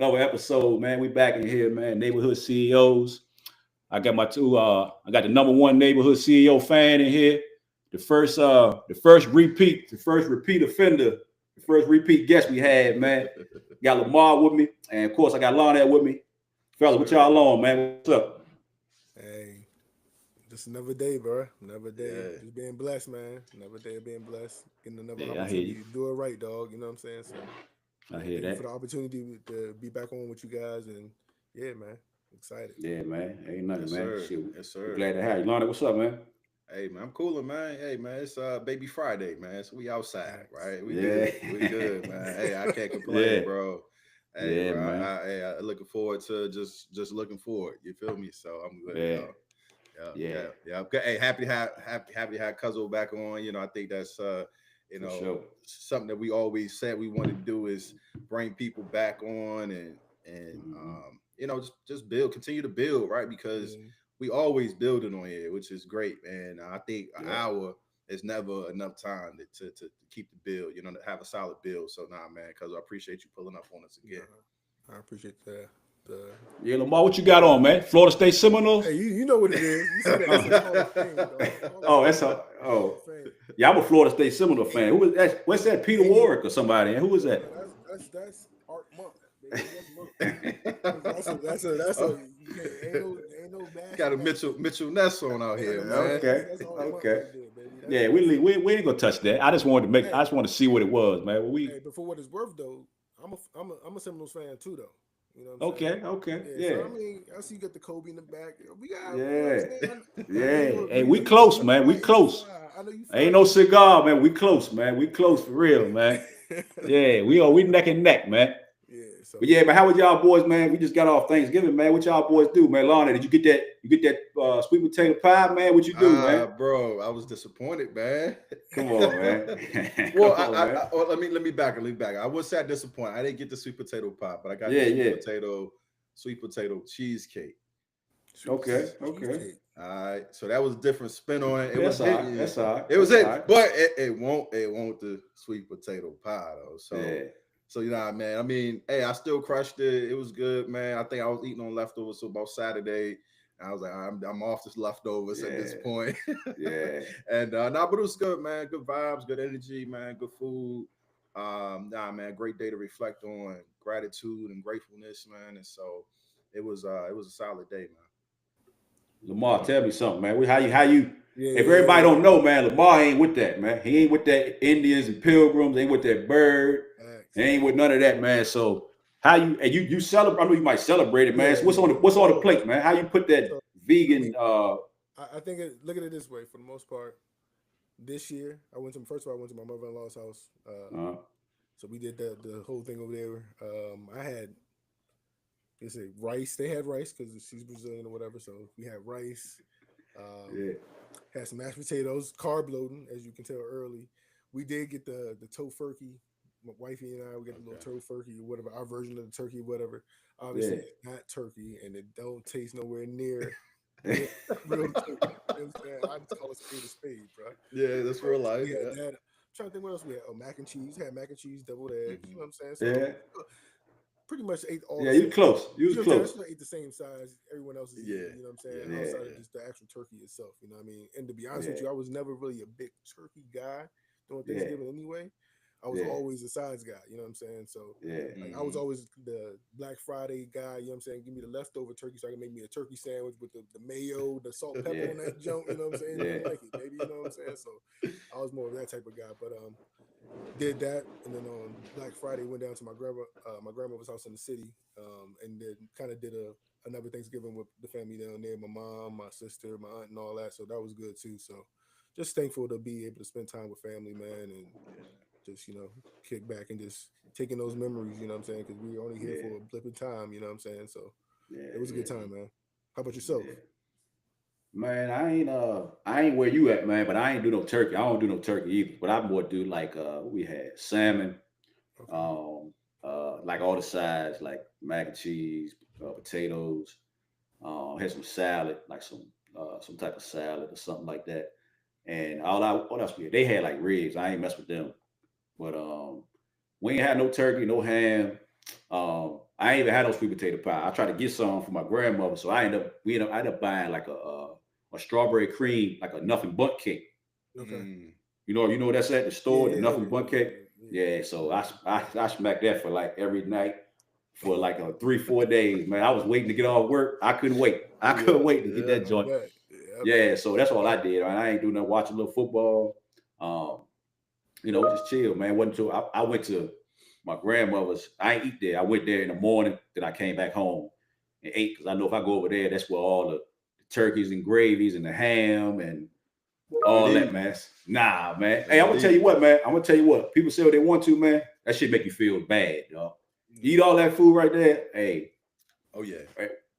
another episode, man. We back in here, man. Neighborhood CEOs. I got I got the number one neighborhood CEO fan in here. The first repeat offender, the first repeat guest we had, man. Got Lamar with me, and of course I got Lionel with me. Fellas, what y'all on, man? What's up? Hey, just another day, bro. Another day. Yeah. Just being blessed, man. Another day of being blessed. Getting another Yeah, I hear opportunity you. to do it right, dog. You know what I'm saying? So, I yeah, hear thank you for that. the opportunity to be back on with you guys. And yeah, man, excited. Yeah, man. Ain't nothing, Yes, man. sir. Shit, Yes, we sir. glad to have you. Lionel, what's up, man? Hey man, I'm cooling, man. Hey man, it's baby Friday, man. So we outside, Facts. right? We Yeah. good. We good, man. Hey, I can't complain, Yeah. bro. Hey, Yeah, bro. man. I looking forward to just looking forward. You feel me? So I'm good, Yeah. though. Yeah, Yeah. yeah, yeah. Okay. Hey, happy to have Cuzzo back on. I think that's For sure. something that we always said we want to do is bring people back on and Hmm. just build, continue to build, right? Because Yeah. we always building on here, which is great. And I think an Yeah. hour is never enough time to keep the build, to have a solid build. So nah, man, because I appreciate you pulling up on us again. I appreciate the. Yeah, Lamar, what you got on, man? Florida State Seminoles? Hey, you know what it is. You see that? That's a Hall of Fame, dog. Florida Oh, State that's is a a Hall of oh. Fame. Yeah, I'm a Florida State Seminole fan. Who was that? What's that? Peter Ain't Warwick or somebody? Who was that? no, that's Art Monk, baby. That's Monk. That's a Oh, you can't ain't no got bashing a that. Mitchell Ness on out here, man. Okay. That's Art Monk Okay. right there, baby. Yeah, That's we ain't gonna touch that. hey, I just wanted to see what it was, man. hey. But for what it's worth, though, I'm a Seminoles fan too, though. You know what I'm saying? Okay. Yeah. So Yeah. I mean, I see you got the Kobe in the back. We got, you know what I'm Yeah. saying? I know Yeah. you. Hey, We we know you. close, I know man. you We like 85. close. I know you Ain't fly no 85. cigar, man. We close, man. We close for real, man. Yeah, we neck and neck, man. Yeah. But So yeah, man, how was y'all boys, man? We just got off Thanksgiving, man. What y'all boys do, man? Lana, did you get that? You get that sweet potato pie, man? What you do, man? Bro, I was disappointed, man. Come on, man. Well, Come on, man. well, let me back. I was sad disappointed. I didn't get the sweet potato pie, but I got the Yeah, yeah. sweet potato cheesecake. sweet Okay, potato okay. cheesecake. All right, so that was a different spin on it. It was That's all right. hitting. That's all right. It was That's all it, right. but it won't the sweet potato pie though. Yeah. So man. I mean, hey, I still crushed it. It was good, man. I think I was eating on leftovers. So about Saturday, I was like, I'm off this leftovers at this Yeah. point. Yeah. And but it was good, man. Good vibes, good energy, man. Good food. Man, great day to reflect on gratitude and gratefulness, man. And so it was a solid day, man. Lamar, tell me something, man. How you Yeah, if yeah, everybody yeah. don't know, man, Lamar ain't with that, man. He ain't with that Indians and pilgrims, ain't with that bird, Facts. he ain't with none of that, man. So how you celebrate? I know you might celebrate it, man. Yeah, So yeah. what's on the So, plate, man? How you put that so I vegan mean, I think look at it this way. For the most part, this year first of all, I went to my mother-in-law's house. uh So we did the whole thing over there. I had rice. They had rice because she's Brazilian or whatever. So we had rice. Um, yeah, had some mashed potatoes, carb loading, as you can tell early. We did get the tofurkey. My wifey and I, we get the little Okay. tofurkey or whatever, our version of the turkey, whatever. Obviously, yeah. it's not turkey, and it don't taste nowhere near real turkey. You know what I'm saying? I just call a spade, bro. Yeah, that's real So life. we had Yeah. that. I'm trying to think what else we had. Oh, mac and cheese. Had mac and cheese, deviled eggs. You know Hmm. what I'm saying? So Yeah. pretty much ate all Yeah, the you same. close. You was You know what I'm saying? I close. still ate the same size everyone else is Yeah. eating. You know what I'm saying? Yeah. Yeah, Outside of just the actual turkey itself. You know what I mean? And to be honest with yeah, you, I was never really a big turkey guy during yeah, Thanksgiving anyway. I was yeah, always a sides guy. You know what I'm saying? So yeah, like I was Hmm. always the Black Friday guy. You know what I'm saying? Give me the leftover turkey so I can make me a turkey sandwich with the mayo, the salt, pepper yeah, on that junk. You know what I'm saying? yeah. Nothing like it, baby. You know what I'm saying? So I was more of that type of guy. But did that, and then on Black Friday went down to my grandmother's house in the city, and then kind of did another Thanksgiving with the family down there, my mom, my sister, my aunt, and all that. So that was good too. So just thankful to be able to spend time with family, man, and just kick back and just taking those memories. You know what I'm saying? Because we were only here Yeah, for a blip in time. You know what I'm saying? So yeah, it was a good yeah, time, man. How about yourself? yeah. Man, I ain't where you at, man, but I ain't do no turkey. I don't do no turkey either. But I more do like we had salmon, Okay. um, like all the sides, like mac and cheese, potatoes, had some salad, like some type of salad or something like that. And what else we had? They had like ribs. I ain't mess with them. But we ain't had no turkey, no ham. I ain't even had no sweet potato pie. I tried to get some from my grandmother, so I ended up buying like a strawberry cream, like a nothing bundt cake. Okay. You know what that's at the store, the nothing bundt cake. Yeah. Yeah, so I smacked that for like every night for like 3-4 days, man. I was waiting to get off work. I couldn't wait. I couldn't wait to get that joint. Yeah, so that's all I did. I ain't doing nothing, watching a little football. Just chill, man. Wasn't until I went to my grandmother's. I ain't eat there. I went there in the morning, then I came back home and ate, because I know if I go over there, that's where all the turkeys and gravies and the ham and all that, man. Nah, man. Hey, I'm gonna tell you what, man. I'm gonna tell you what. People say what they want to, man. That shit make you feel bad, dog. You eat all that food right there. Hey. Oh yeah.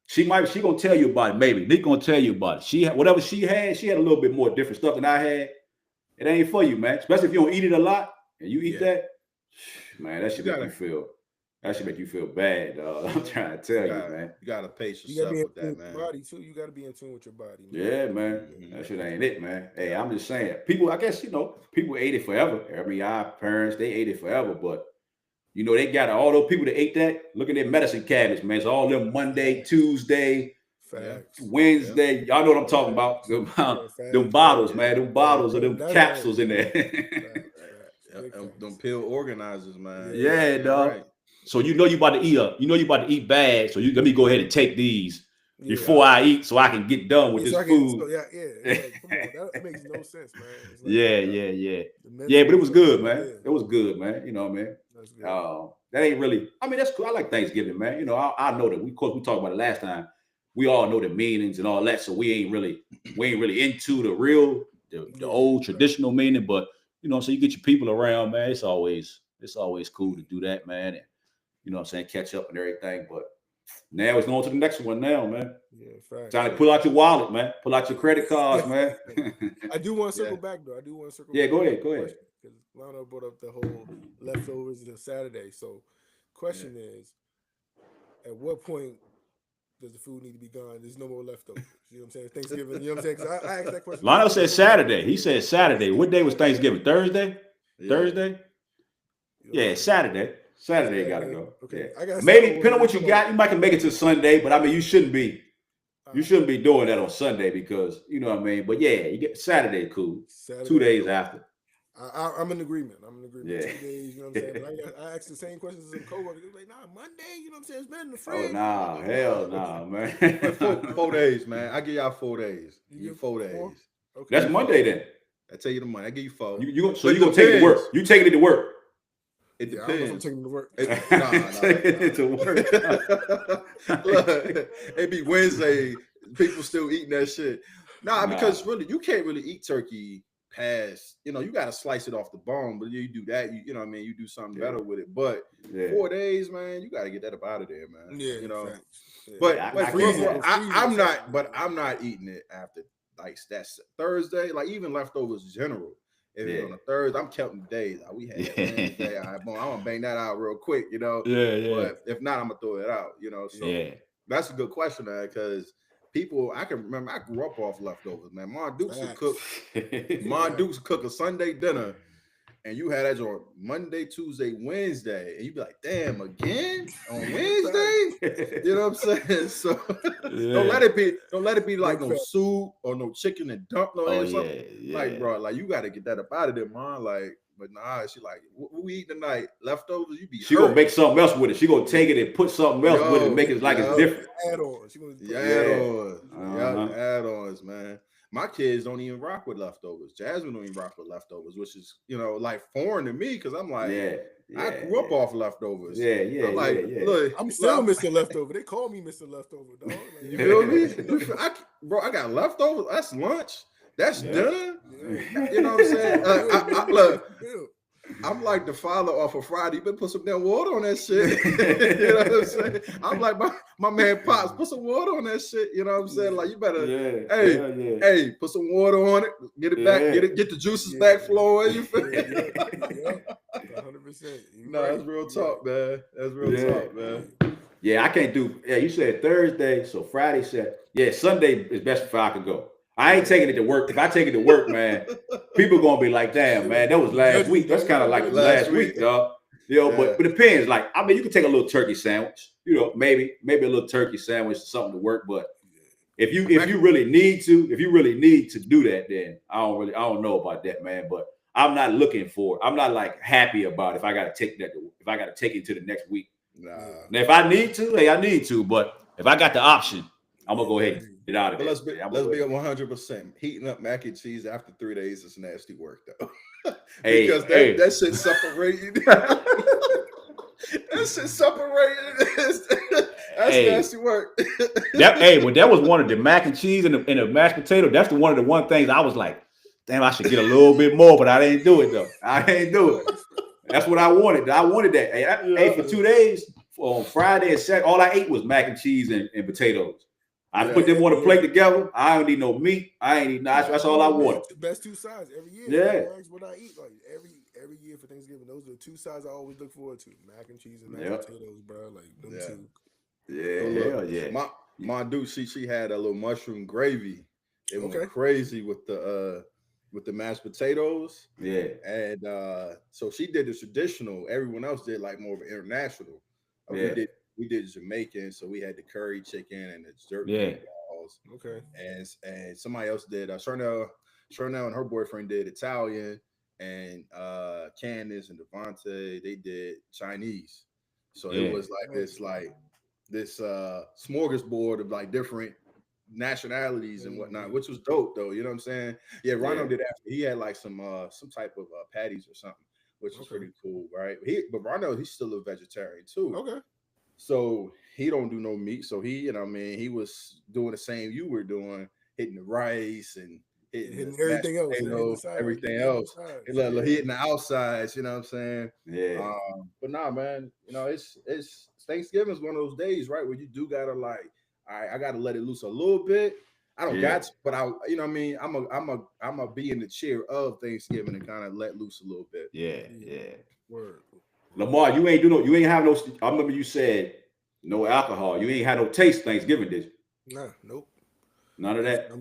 She gonna tell you about it. Maybe Nick gonna tell you about it. Whatever she had a little bit more different stuff than I had. It ain't for you, man. Especially if you don't eat it a lot and you eat that, man. That should make you feel bad, dog. I'm trying to tell you, man. You gotta pace yourself with that, man. Body too. You gotta be in tune with your body, man. Yeah, man. That shit ain't it, man. Hey, I'm just saying. People, I guess people ate it forever. I mean, our parents, they ate it forever, but. They got all those people that ate that. Look at their medicine cabinets, man. It's all them Monday, Tuesday, Wednesday. Y'all know what I'm talking about. Them bottles, man. Them bottles or them capsules in there. Them pill organizers, man. Yeah, dog. Right. So you about to eat bad. So let me go ahead and take these before I eat, so I can get done with this food. Come on, that makes no sense, man. Yeah, but it was good, man. It was good, man. You know what I mean? That ain't really. I mean, that's cool. I like Thanksgiving, man. I know that. Of course, we talked about it last time. We all know the meanings and all that, so we ain't really into the old traditional meaning. But so you get your people around, man. It's always cool to do that, man. And catch up and everything. But now it's going to the next one now, man. Yeah, fact. Time to pull out your wallet, man. Pull out your credit cards, man. I do want to circle back, though. Yeah, go ahead. Because Lionel brought up the whole leftovers until Saturday. So, question is, at what point does the food need to be gone? There's no more leftovers. You know what I'm saying? Thanksgiving. You know what I'm saying? 'Cause I asked that question. Lionel said Saturday. He said Saturday. What day was Thanksgiving? Thursday? Yeah. Thursday? Yeah, Saturday. Saturday gotta go. Okay. Yeah. Maybe depending on what you got, you might can make it to Sunday, but I mean you shouldn't be doing that on Sunday, because you know what I mean. But yeah, you get Saturday cool. Saturday, 2 days after. I'm in agreement. Yeah. 2 days, you know what I'm saying? But I asked the same questions as a coworker. They were like, nah, Monday, you know what I'm saying? It's been in the fridge. Oh nah, hell nah, man. 4 days, man. I give y'all 4 days. You 4 days. Okay. That's Monday then. I tell you the money. I give you 4. You gonna take it to work. You taking it to work. It Yeah, depends. I'm taking it to work. Taking it to work. Look, it be Wednesday. People still eating that shit. Nah, because really, you can't really eat turkey past. You got to slice it off the bone. But you do that, you know what I mean. You do something better with it. But 4 days, man, you got to get that up out of there, man. Yeah, But I'm not. But I'm not eating it after like that's Thursday. Like even leftovers general. If it's on a Thursday, I'm counting days. We had Wednesday. I'm gonna bang that out real quick, Yeah. But if not, I'm gonna throw it out, So that's a good question, man, because people, I can remember, I grew up off leftovers, man. Mom Dukes would cook a Sunday dinner, and you had that on Monday, Tuesday, Wednesday, and you'd be like, damn, again on Wednesday? You know what I'm saying? So don't let it be like no soup or no chicken and dumpling or something. Like, bro, like you gotta get that up out of there, Mom. Like, but nah, she like, what we eat tonight? Leftovers, she gonna make something else with it. She gonna take it and put something else with it and make it like it's different. Add-ons. Add-ons, man. My kids don't even rock with leftovers. Jasmine don't even rock with leftovers, which is, like foreign to me, because I'm like, I grew up off leftovers. Look, I'm still Mr. Leftover. They call me Mr. Leftover, dog. Like, you feel me? I got leftovers. That's lunch. That's dinner. You know what I'm saying? Look, I'm like the father off of Friday. You better put some damn water on that shit. You know what I'm saying? I'm like my man Pops, put some water on that shit. You know what I'm saying? Like you better, hey, put some water on it, get it back, get the juices back flowing. You feel me? 100%. No, that's real talk, man. That's real talk, man. Yeah, I can't do. Yeah, you said Thursday, so Friday said. Yeah, Sunday is best if I could go. I ain't taking it to work. If I take it to work, man, people gonna be like, "Damn, man, that was last week." That's kind of like last week, dog. But it depends. Like, I mean, you can take a little turkey sandwich. Maybe a little turkey sandwich or something to work. But if you really need to do that, then I don't know about that, man. But I'm not looking for it. I'm not like happy about if I got to take that. If I got to take it to the next week. Nah. Now, if I need to, hey, I need to. But if I got the option, I'm gonna go ahead and get out of it. Let's be 100%. Heating up mac and cheese after 3 days is nasty work, though. Because that shit separated. That shit separated. That's nasty work. That was one of the mac and cheese and the mashed potato. That's one of the one things I was like, damn, I should get a little bit more, but I didn't do it though. I ain't do it. That's what I wanted. I wanted that. Hey, I ate for 2 days. On Friday and Saturday, all I ate was mac and cheese and potatoes. I put them on a plate together. I don't need no meat. I ain't eat nothing. That's all I wanted. The best 2 sides every year. Yeah. That's what I eat. Like every year for Thanksgiving, those are the 2 sides I always look forward to: mac and cheese and mashed potatoes, bro. Like them 2. Yeah. My dude, she had a little mushroom gravy. It went crazy with the mashed potatoes. Yeah. And so she did the traditional. Everyone else did like more of an international. We did Jamaican, so we had the curry chicken and the jerky balls. Okay. And somebody else did Charnel and her boyfriend did Italian, and Candace and Devontae, they did Chinese. So it was like this smorgasbord of like different nationalities and whatnot, which was dope though. You know what I'm saying? Yeah, Ronald did after. He had like some type of patties or something, which was pretty cool, right? But Ronald, he's still a vegetarian too. Okay. So he don't do no meat. So he was doing the same you were doing, hitting the rice and hitting everything else. Everything else. Hitting the outsides, you know what I'm saying? Yeah. But nah, man, it's Thanksgiving is one of those days, right? Where you do gotta like, all right, I gotta let it loose a little bit. I don't got to, but you know what I mean? I'm a be in the cheer of Thanksgiving and kind of let loose a little bit. Yeah. Word. Lamar, you ain't have no. I remember you said no alcohol. You ain't had no taste Thanksgiving, did you? Nah, nope. None of that. I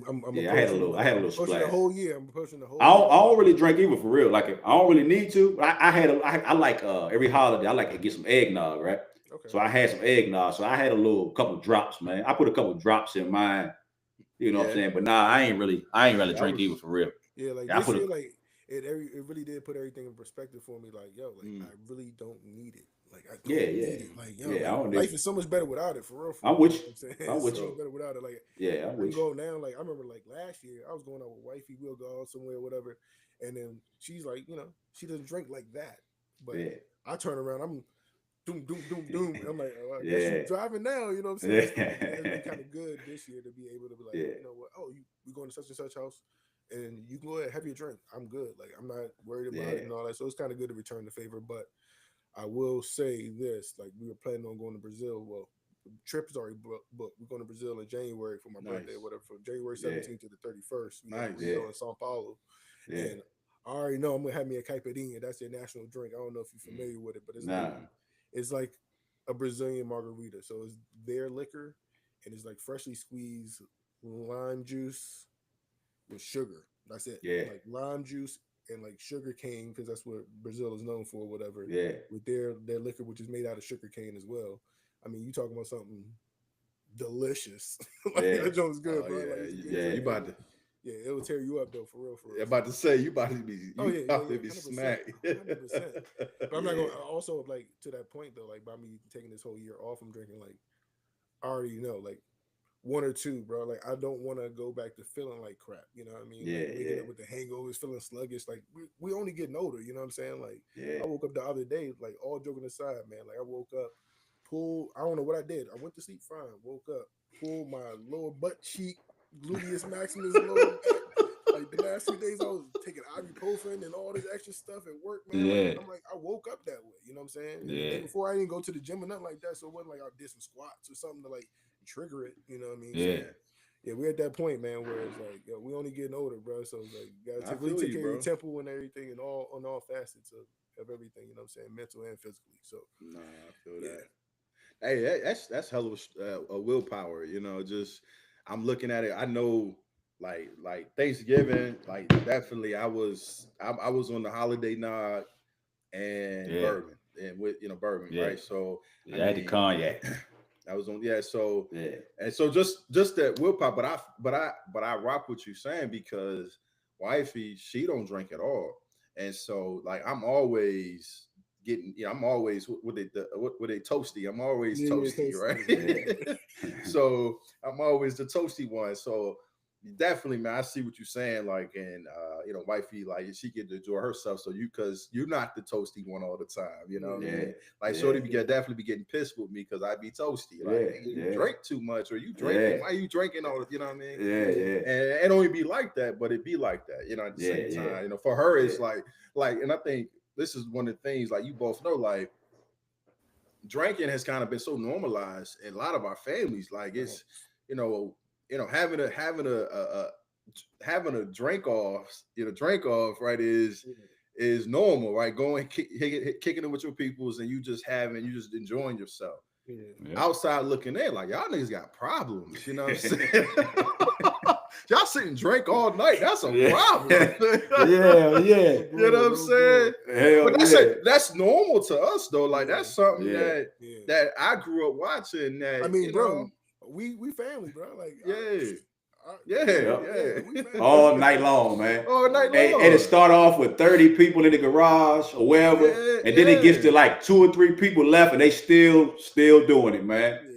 had a little splash. The whole year. I'm pushing the whole. I don't really drink either for real. Like I don't really need to. But I like every holiday. I like to get some eggnog, right? Okay. So I had some eggnog. So I had a couple drops, man. I put a couple drops in mine. You know what I'm saying? But nah, I ain't really drink either for real. Yeah, like this year, like it really did put everything in perspective for me. Like, yo, I really don't need it. Like, I don't need it. Like, yo, life is so much better without it. For real. I'm with you. I'm with you. So much better without it. Like, I'm with you. Go now. Like, I remember like last year, I was going out with wifey. We'll go out somewhere, whatever. And then she's like, she doesn't drink like that. But I turn around, I'm doom. I'm like, oh, I guess you're driving now. You know what I'm saying? It's been kind of good this year to be able to be like, you know what? Oh, we going to such and such house. And you can go ahead, have your drink. I'm good. Like, I'm not worried about it and all that. So it's kind of good to return the favor. But I will say this: like, we were planning on going to Brazil. Well, the trip is already booked. We're going to Brazil in January for my birthday, whatever. From January 17th to the 31st. We're in Sao Paulo. And I already know I'm gonna have me a caipirinha. That's their national drink. I don't know if you're familiar with it, but it's like a Brazilian margarita. So it's their liquor, and it's like freshly squeezed lime juice with sugar. That's it. Like lime juice and like sugar cane, because that's what Brazil is known for, whatever. With their liquor, which is made out of sugar cane as well. I mean, you talking about something delicious. That joint's good, bro. You about to. Yeah, it will tear you up though, for real. I'm about to say you about to be. Be smacked. 100%. But I'm not gonna. Also, like to that point though, like by me taking this whole year off, I'm drinking like I already know, like 1 or 2, bro. Like I don't want to go back to feeling like crap. You know what I mean? Waking up with the hangovers, feeling sluggish. Like we only getting older. You know what I'm saying? Like I woke up the other day, like all joking aside, man. Like I woke up, I don't know what I did. I went to sleep fine. Woke up, pulled my lower butt cheek, gluteus maximus, lower back. Like the last 2 days, I was taking ibuprofen and all this extra stuff at work, man. I'm like, I woke up that way. You know what I'm saying? The day before, I didn't go to the gym or nothing like that, so it wasn't like I did some squats or something to like trigger it. You know what I mean? So, we're at that point, man, where it's like, yo, we only getting older, bro. So like, you gotta take care of your temple and everything, and all facets of everything. You know what I'm saying? Mental and physically. So, I feel that. Hey, that's hell of a willpower. Just I'm looking at it. I know, like Thanksgiving, like definitely I was on the holiday nod and bourbon. and with bourbon, Yeah. right? So I had the cognac. I was on, so Yeah. and so just that willpower, but I rock what you're saying, because wifey, she don't drink at all. And so like I'm always getting, I'm always with they toasty. I'm always toasty, right? So I'm always the toasty one. So definitely, man, I see what you're saying. Like, and wifey, like she get to enjoy herself. So because you're not the toasty one all the time, you know what I mean? Like, shorty definitely be getting pissed with me because I be toasty. Like, you drink too much, or you drinking? Why are you drinking all? You know what I mean? Yeah. And it don't even be like that, but it be like that. At the same time, for her, it's like, and I think this is one of the things, like you both know, like drinking has kind of been so normalized in a lot of our families. Like it's, having a drink off, right, is normal, right? Going kicking it with your peoples, and you just enjoying yourself. Outside looking in, like y'all niggas got problems, you know what I'm saying? Y'all sit and drink all night. That's a problem. Yeah. You know what I'm saying? But that's normal to us though. Like that's something that I grew up watching. That I mean, bro, we family, bro. Like all night long, man. All night long. And it start off with 30 people in the garage or wherever, and then it gets to like 2 or 3 people left, and they still doing it, man.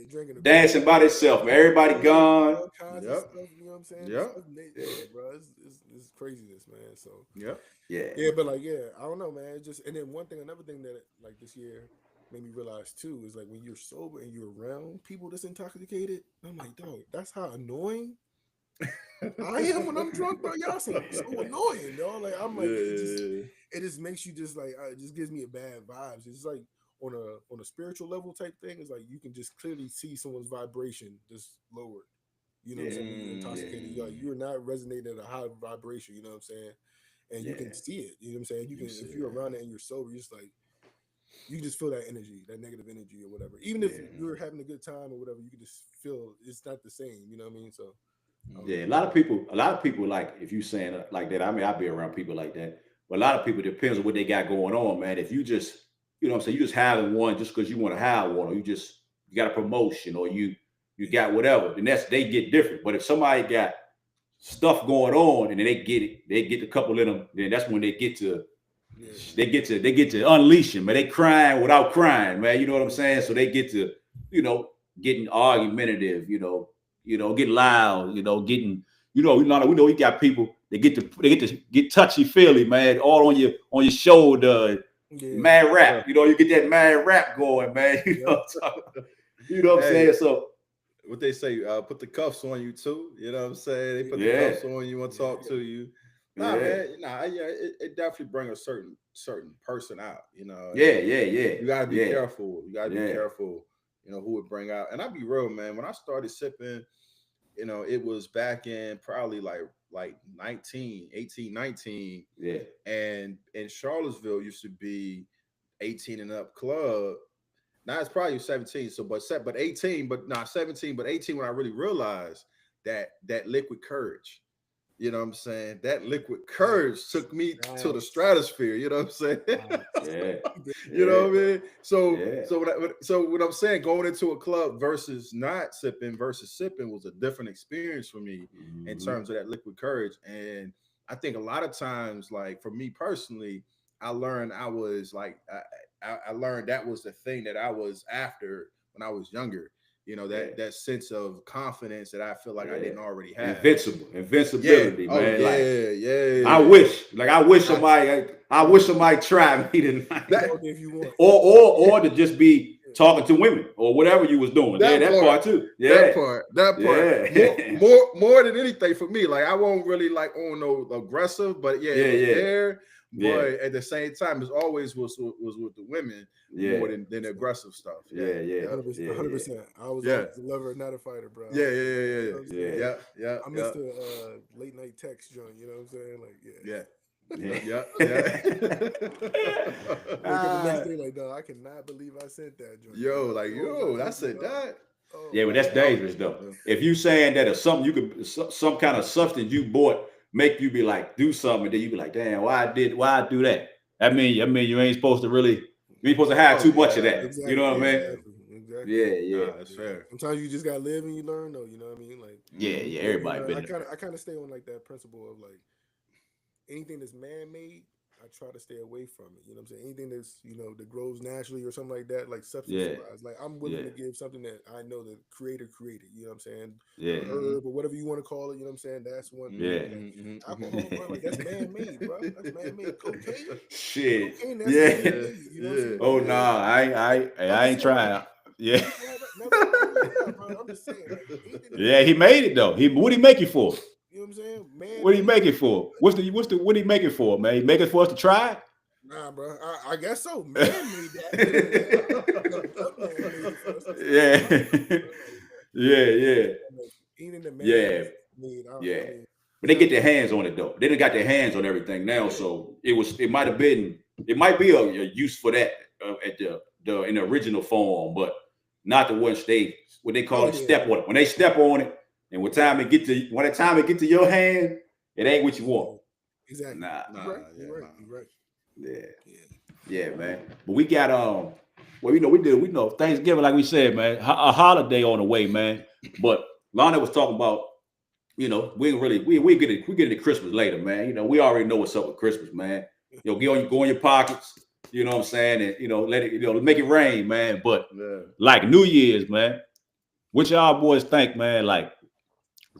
Dancing by themselves, man. Everybody gone. All kinds of stuff, you know what I'm saying? Bro, it's craziness, man. So but like, I don't know, man. And then another thing that like this year made me realize too is like when you're sober and you're around people that's intoxicated, I'm like, dog, that's how annoying I am when I'm drunk, bro. Y'all so annoying, dog. Like I'm like, it just makes you just like, it just gives me a bad vibes. It's like on a spiritual level type thing. It's like you can just clearly see someone's vibration just lowered. You know what I'm saying? You're intoxicated. Like you're not resonating at a high vibration. You know what I'm saying? And you can see it. You know what I'm saying? You can, if you're around it and you're sober, you're just like, you just feel that energy, that negative energy or whatever. Even if you're having a good time or whatever, you can just feel it's not the same. You know what I mean? So. A lot of people like, if you saying like that, I mean, I'll be around people like that, but a lot of people, depends on what they got going on, man. If you just, you know what I'm saying, you just having one just because you want to have one, or you got a promotion, or you got whatever, then they get different. But if somebody got stuff going on and then they get a couple in them, then that's when they get to unleash them, man. They crying without crying, man. You know what I'm saying? So they get to, getting argumentative, get loud, getting, we know you got people that get touchy feely, man, all on your shoulder, mad rap. You get that mad rap going, man. You know what I'm saying? So what they say, put the cuffs on you too. You know what I'm saying? They put the cuffs on you and talk to you. Man, it definitely brings a certain person out. You gotta be careful. You gotta be careful. Who would bring out. And I'll be real, man. When I started sipping, it was back in probably like 18, 19. Yeah. And in Charlottesville used to be 18 and up club. Now it's probably 17. So, but 18, but not 17, but 18 when I really realized that liquid courage. You know what I'm saying? That liquid courage took me to the stratosphere. You know what I'm saying? You know what I mean? So what I'm saying, going into a club versus not sipping versus sipping was a different experience for me in terms of that liquid courage. And I think a lot of times, like for me personally, I learned I learned that was the thing that I was after when I was younger. That sense of confidence that I feel like I didn't already have. Invincibility, man. I wish somebody tried me tonight. If you want. Or to just be talking to women or whatever you was doing. That part too. That part. More than anything for me. Like I won't really like on no aggressive, but there. But at the same time, it always was with the women more than the aggressive stuff. 100%. I was a lover, not a fighter, bro. Yeah. I missed the late night text joint. You know what I'm saying? Like, Wake up the next day like, dog, I cannot believe I sent that joint. I said that. But that's dangerous though. If you saying that some kind of substance you bought make you be like do something, then you be like, damn, why I do that? I mean you ain't supposed to really, You ain't supposed to have Oh, too much yeah. of that. Exactly. You know what I mean? Exactly. Yeah. Nah, that's fair. Sometimes you just gotta live and you learn, though. You know what I mean? Like, Yeah. Mhm. Everybody and been I there. kind of stay on like that principle of like anything that's man made. I try to stay away from it. You know what I'm saying? Anything that's that grows naturally or something like that, like substance Yeah. wise. Like I'm willing Yeah. to give something that I know the creator created. You know what I'm saying? Yeah. Herb or whatever you want to call it. You know what I'm saying? That's one thing. Yeah. But like alcohol, bro, like that's man made, bro. That's man made. Shit. Cocaine, that's Yeah. man made. You know what I'm saying? Oh Like, nah, I'm I just ain't saying, like, trying. Yeah. people have never argued that, bro. I'm just saying, like, anything that Yeah, man he made, made it though. What he make it for? you know what I'm saying? Man What he made. make it for? What he make it for, man? He make it for us to try? Nah, bro. I guess so. Man made that. You know what I'm saying? The man made it for us to try. Yeah. Bro. Yeah. Like, anything that man Yeah. made, Yeah. I mean, But they it's get not their for me. hands on it though. They done got their hands on everything now, so it might be a use for that at in the original form, but not the ones what they call Oh, it yeah. step on it. When they step on it, and when the time it get to your hand, it ain't what you want. Exactly. Nah. You're right. Yeah, man. But we got well, we know Thanksgiving, like we said, man, a holiday on the way, man. But Lonnie was talking about, we get into Christmas later, man. We already know what's up with Christmas, man. Go in your pockets, you know what I'm saying, and let it, make it rain, man. But like New Year's, man, what y'all boys think, man? Like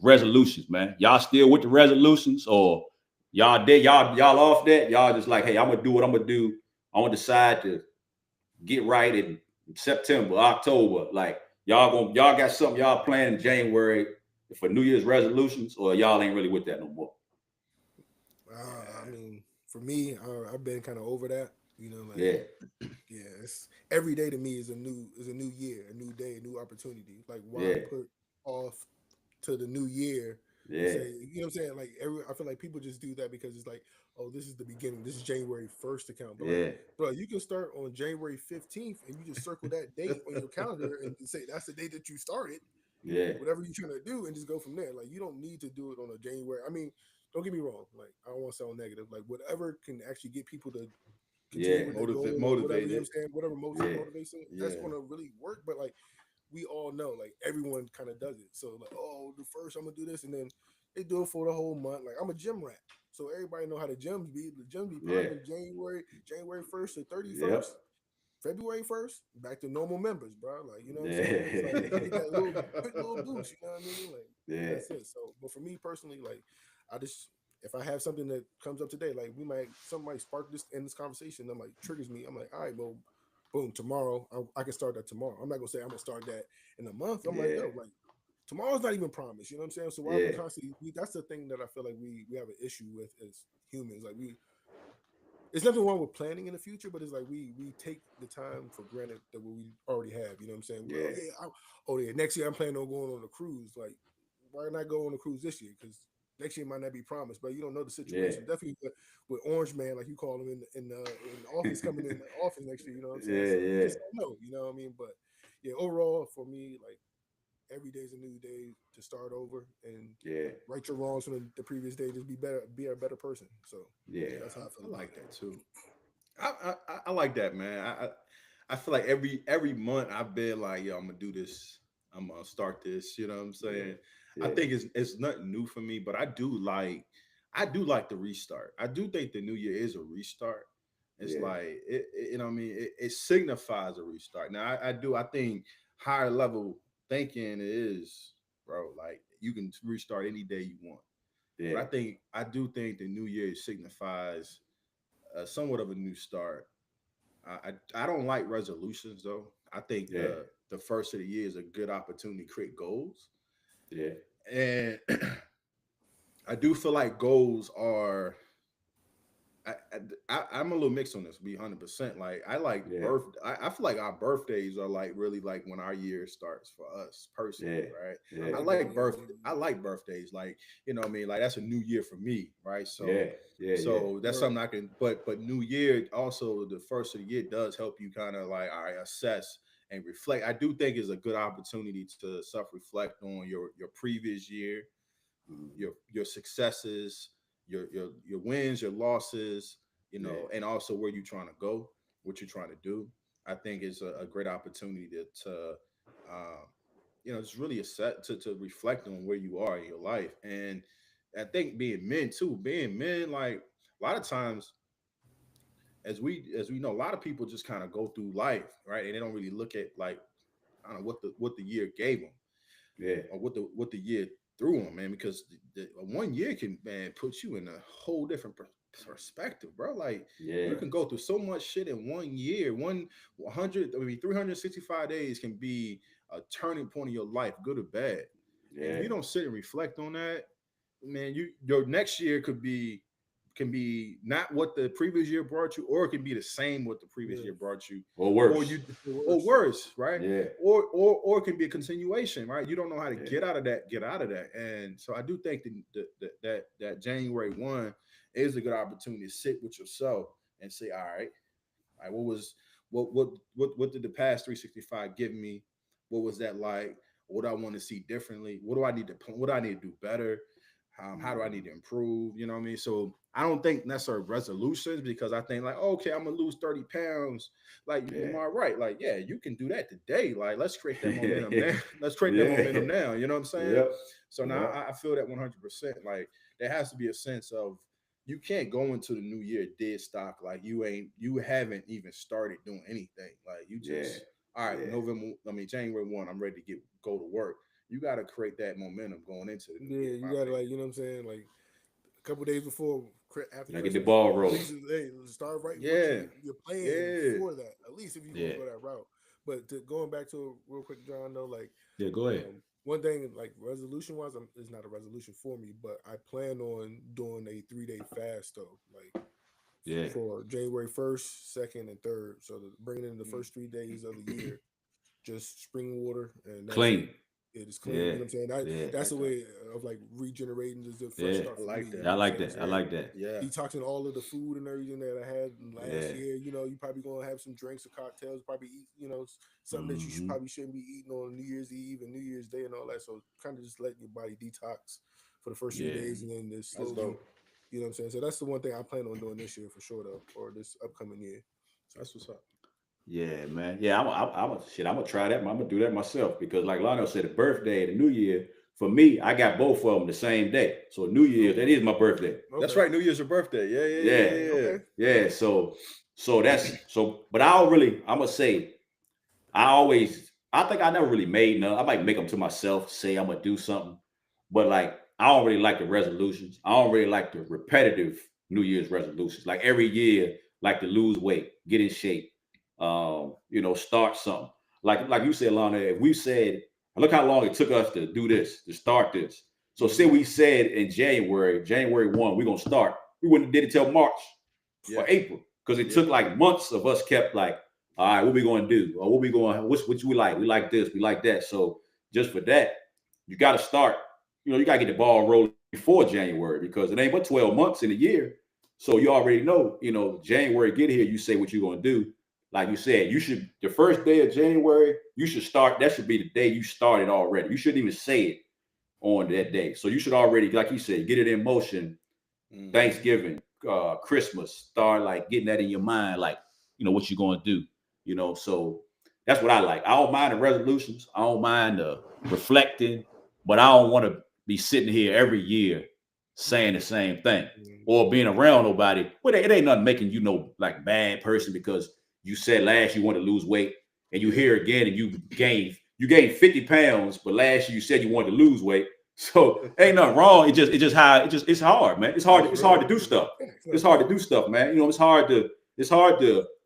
resolutions, man. Y'all still with the resolutions, or y'all off that? Y'all just like, hey, I'm gonna do what I'm gonna do. I'm gonna decide to get right in September, October. Like y'all got something y'all planning in January for New Year's resolutions, or y'all ain't really with that no more? I mean, for me, I've been kind of over that. Like it's every day to me is a new year, a new day, a new opportunity. Like why put off to the new year? Say, you know what I'm saying? Like I feel like people just do that because it's like, oh, this is the beginning. This is January 1st account. But like, bro, you can start on January 15th and you just circle that date on your calendar and say that's the day that you started. Whatever you're trying to do, and just go from there. Like you don't need to do it on a January. I mean, don't get me wrong. Like I don't want to sound negative. Like whatever can actually get people to continue with their goal, whatever, you know what I'm saying, whatever motivates them, that's gonna really work. But like we all know, like everyone kind of does it. So like, oh, the first I'm gonna do this, and then they do it for the whole month. Like I'm a gym rat, so everybody know how the gyms be. The gyms be popping January 1st to 31st. February 1st, back to normal members, bro. Like, you know what I'm saying? It's like you get that quick little boost, you know what I mean? Like, that's it. So, but for me personally, like, if I have something that comes up today, like something might spark this in this conversation, that like triggers me. I'm like, all right, well, boom, tomorrow I can start that tomorrow. I'm not gonna say I'm gonna start that in a month. I'm like, yo, like tomorrow's not even promised. You know what I'm saying? So why we constantly? That's the thing that I feel like we have an issue with as humans. Like there's nothing wrong with planning in the future, but it's like we take the time for granted that we already have. You know what I'm saying? Well, next year I'm planning on going on a cruise. Like, why not go on a cruise this year? Because next year might not be promised, but you don't know the situation. Definitely with Orange Man, like you call him in office, coming in the office next year. You know what I'm saying? So you just don't know. You know what I mean? But yeah, overall for me, like every day's a new day to start over and right your wrongs from the previous day. Just be a better person. So that's how I feel. I like that too. I like that, man. I feel like every month I've been like, yo, I'm gonna do this. I'm gonna start this. You know what I'm saying? I think it's nothing new for me, but I do like the restart. I do think the new year is a restart. It's like you know what I mean. It signifies a restart. Now I think higher level thinking is, bro. Like you can restart any day you want. But I do think the new year signifies somewhat of a new start. I don't like resolutions though. I think the first of the year is a good opportunity to create goals. And I do feel like goals are. I'm a little mixed on this. To be 100%. Like I like birth. I feel like our birthdays are like really like when our year starts for us personally, right? I like birthdays. Like you know what I mean. Like that's a new year for me, right? So that's something I can. But New Year also the first of the year does help you kind of like assess and reflect. I do think is a good opportunity to self reflect on your previous year, your successes, your wins, your losses, and also where you're trying to go. what you're trying to do, I think is a great opportunity to it's really a set to reflect on where you are in your life. And I think being men, like a lot of times, as we know, a lot of people just kind of go through life, right? And they don't really look at, like, I don't know what the year gave them, Yeah. or what the year threw them, man. Because the 1 year can, man, put you in a whole different perspective, bro. Like, Yeah. you can go through so much shit in 1 year. 365 days can be a turning point in your life, good or bad. And if Yeah. you don't sit and reflect on that, man, your next year can be not what the previous year brought you, or it can be the same what the previous year brought you, Or worse. or worse, right? Yeah. Or it can be a continuation, right? You don't know how to get out of that. And so I do think that January 1 is a good opportunity to sit with yourself and say, all right, what did the past 365 give me? What was that like? What do I want to see differently? What do I need to do better? How do I need to improve? You know what I mean? So I don't think necessarily resolutions, because I think, like, okay, I'm gonna lose 30 pounds. Like, Lamar, right? Like, yeah, you can do that today. Like, let's create that momentum now. Let's create that momentum now. You know what I'm saying? Yep. So now I feel that 100%. Like, there has to be a sense of, you can't go into the new year dead stock. Like, you haven't even started doing anything. Like, you just, all right, January 1, I'm ready to go to work. You got to create that momentum going into the new year. You got to, like, you know what I'm saying? Like, a couple days before, after get the ball rolling. Hey, start right. Yeah. You're playing for that. At least if you go that route. But going back to it real quick, John, though, like, go ahead. One thing, like, resolution wise, it's not a resolution for me, but I plan on doing a 3-day fast, though, like, for January 1st, 2nd, and 3rd. So bringing in the first 3 days of the year, just spring water and clean. It is clean. You know what I'm saying? That's a way of, like, regenerating, just a fresh start. I like that. I like that. I like that. Yeah. Detoxing all of the food and everything that I had last year. You know, you probably gonna have some drinks or cocktails. Probably eat, you know, something that you shouldn't be eating on New Year's Eve and New Year's Day and all that. So kind of just letting your body detox for the first few days, and then just slowly. You know what I'm saying? So that's the one thing I plan on doing this year for sure, though, or this upcoming year. So that's what's up. Yeah, man. Yeah, I'm gonna try that. I'm gonna do that myself, because, like Lionel said, the birthday, the New Year, for me, I got both of them the same day. So New Year, that is my birthday. Okay. That's right. New Year's your birthday. Yeah. So but I'm gonna say, I think I never really made none. I might make them to myself, say I'm gonna do something, but, like, I don't really like the resolutions. I don't really like the repetitive New Year's resolutions. Like, every year, like, to lose weight, get in shape. Start something. Like you said, Lana, if we said, look how long it took us to do this, to start this. So say we said in January 1, we're going to start. We wouldn't have did it till March or April, because it took, like, months of us kept, like, all right, what we going to do? Or what we like? We like this, we like that. So just for that, you got to start, you got to get the ball rolling before January, because it ain't but 12 months in a year. So you already know, January get here, you say what you're going to do. Like you said, the first day of January, you should start. That should be the day you started already. You shouldn't even say it on that day. So you should already, like you said, get it in motion. Thanksgiving, Christmas, start, like, getting that in your mind, like, what you're going to do, so that's what I like. I don't mind the resolutions. I don't mind the reflecting, but I don't want to be sitting here every year saying the same thing or being around nobody. Well, it ain't nothing making you like, bad person, because you said last you want to lose weight, and you hear again and you gained 50 pounds, but last year you said you wanted to lose weight. So ain't nothing wrong. It's hard, man. It's hard to do stuff. It's hard to do stuff, man. It's hard to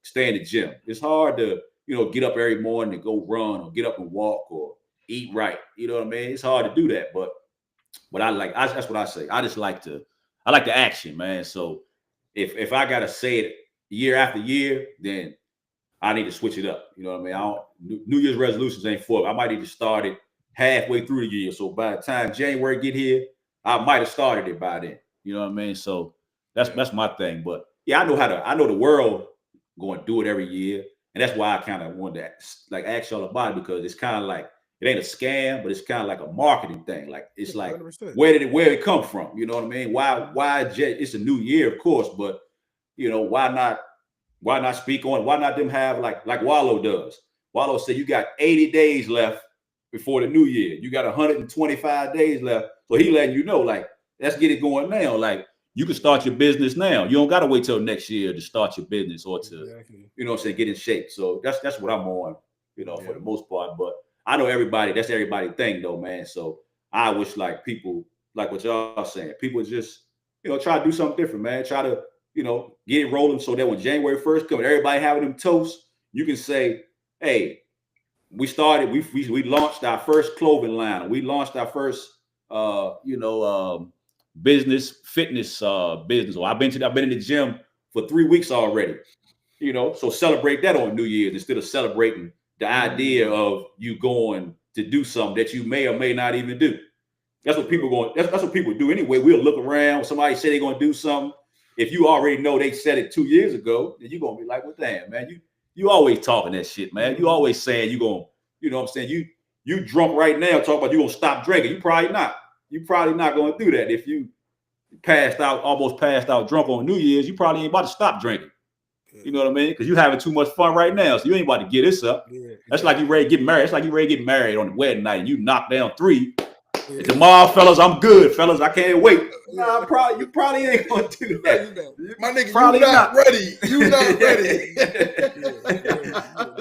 stay in the gym. It's hard to, get up every morning and go run, or get up and walk, or eat right. You know what I mean? It's hard to do that, but that's what I say. I like the action, man. So if I gotta say it year after year, then I need to switch it up. You know what I mean? New Year's resolutions ain't for me. I might need to start it halfway through the year. So by the time January get here, I might have started it by then. You know what I mean? So that's my thing. But yeah, I know the world going to do it every year. And that's why I kind of wanted to, like, ask y'all about it, because it's kind of like, it ain't a scam, but it's kind of like a marketing thing. Like, it's like, 100%. where did it come from? You know what I mean? Why it's a new year, of course, but why not Why not speak on it? Why not them have like Wallow does? Wallow said you got 80 days left before the new year. You got 125 days left. So he letting you know, like, let's get it going now. Like, you can start your business now. You don't got to wait till next year to start your business or to, you know what I'm saying, get in shape. So that's what I'm on, you know, for the most part. But I know that's everybody thing though, man. So I wish like people, like what y'all saying, people just, you know, try to do something different, man. Try to, you know, get it rolling so that when January 1st comes, everybody having them toasts, you can say, hey, we started, we launched our first clothing line. We launched our first business, fitness business. Or I've been in the gym for 3 weeks already. You know, so celebrate that on New Year's instead of celebrating the idea of you going to do something that you may or may not even do. That's what people going. That's what people do anyway. We'll look around. Somebody say they're going to do something. If you already know they said it 2 years ago, then you're gonna be like, "Well, damn, man, you always talking that shit, man. You always saying you gonna, you know what I'm saying? You drunk right now, talking about you gonna stop drinking. You probably not. You probably not gonna do that. If you almost passed out drunk on New Year's, you probably ain't about to stop drinking. You know what I mean? Because you having too much fun right now, so you ain't about to get this up. That's like you ready to get married. It's like you ready to get married on the wedding night, and you knock down 3. And tomorrow, fellas, I'm good, fellas. I can't wait. Nah, you probably ain't gonna do that. My nigga, probably you not ready. You not ready.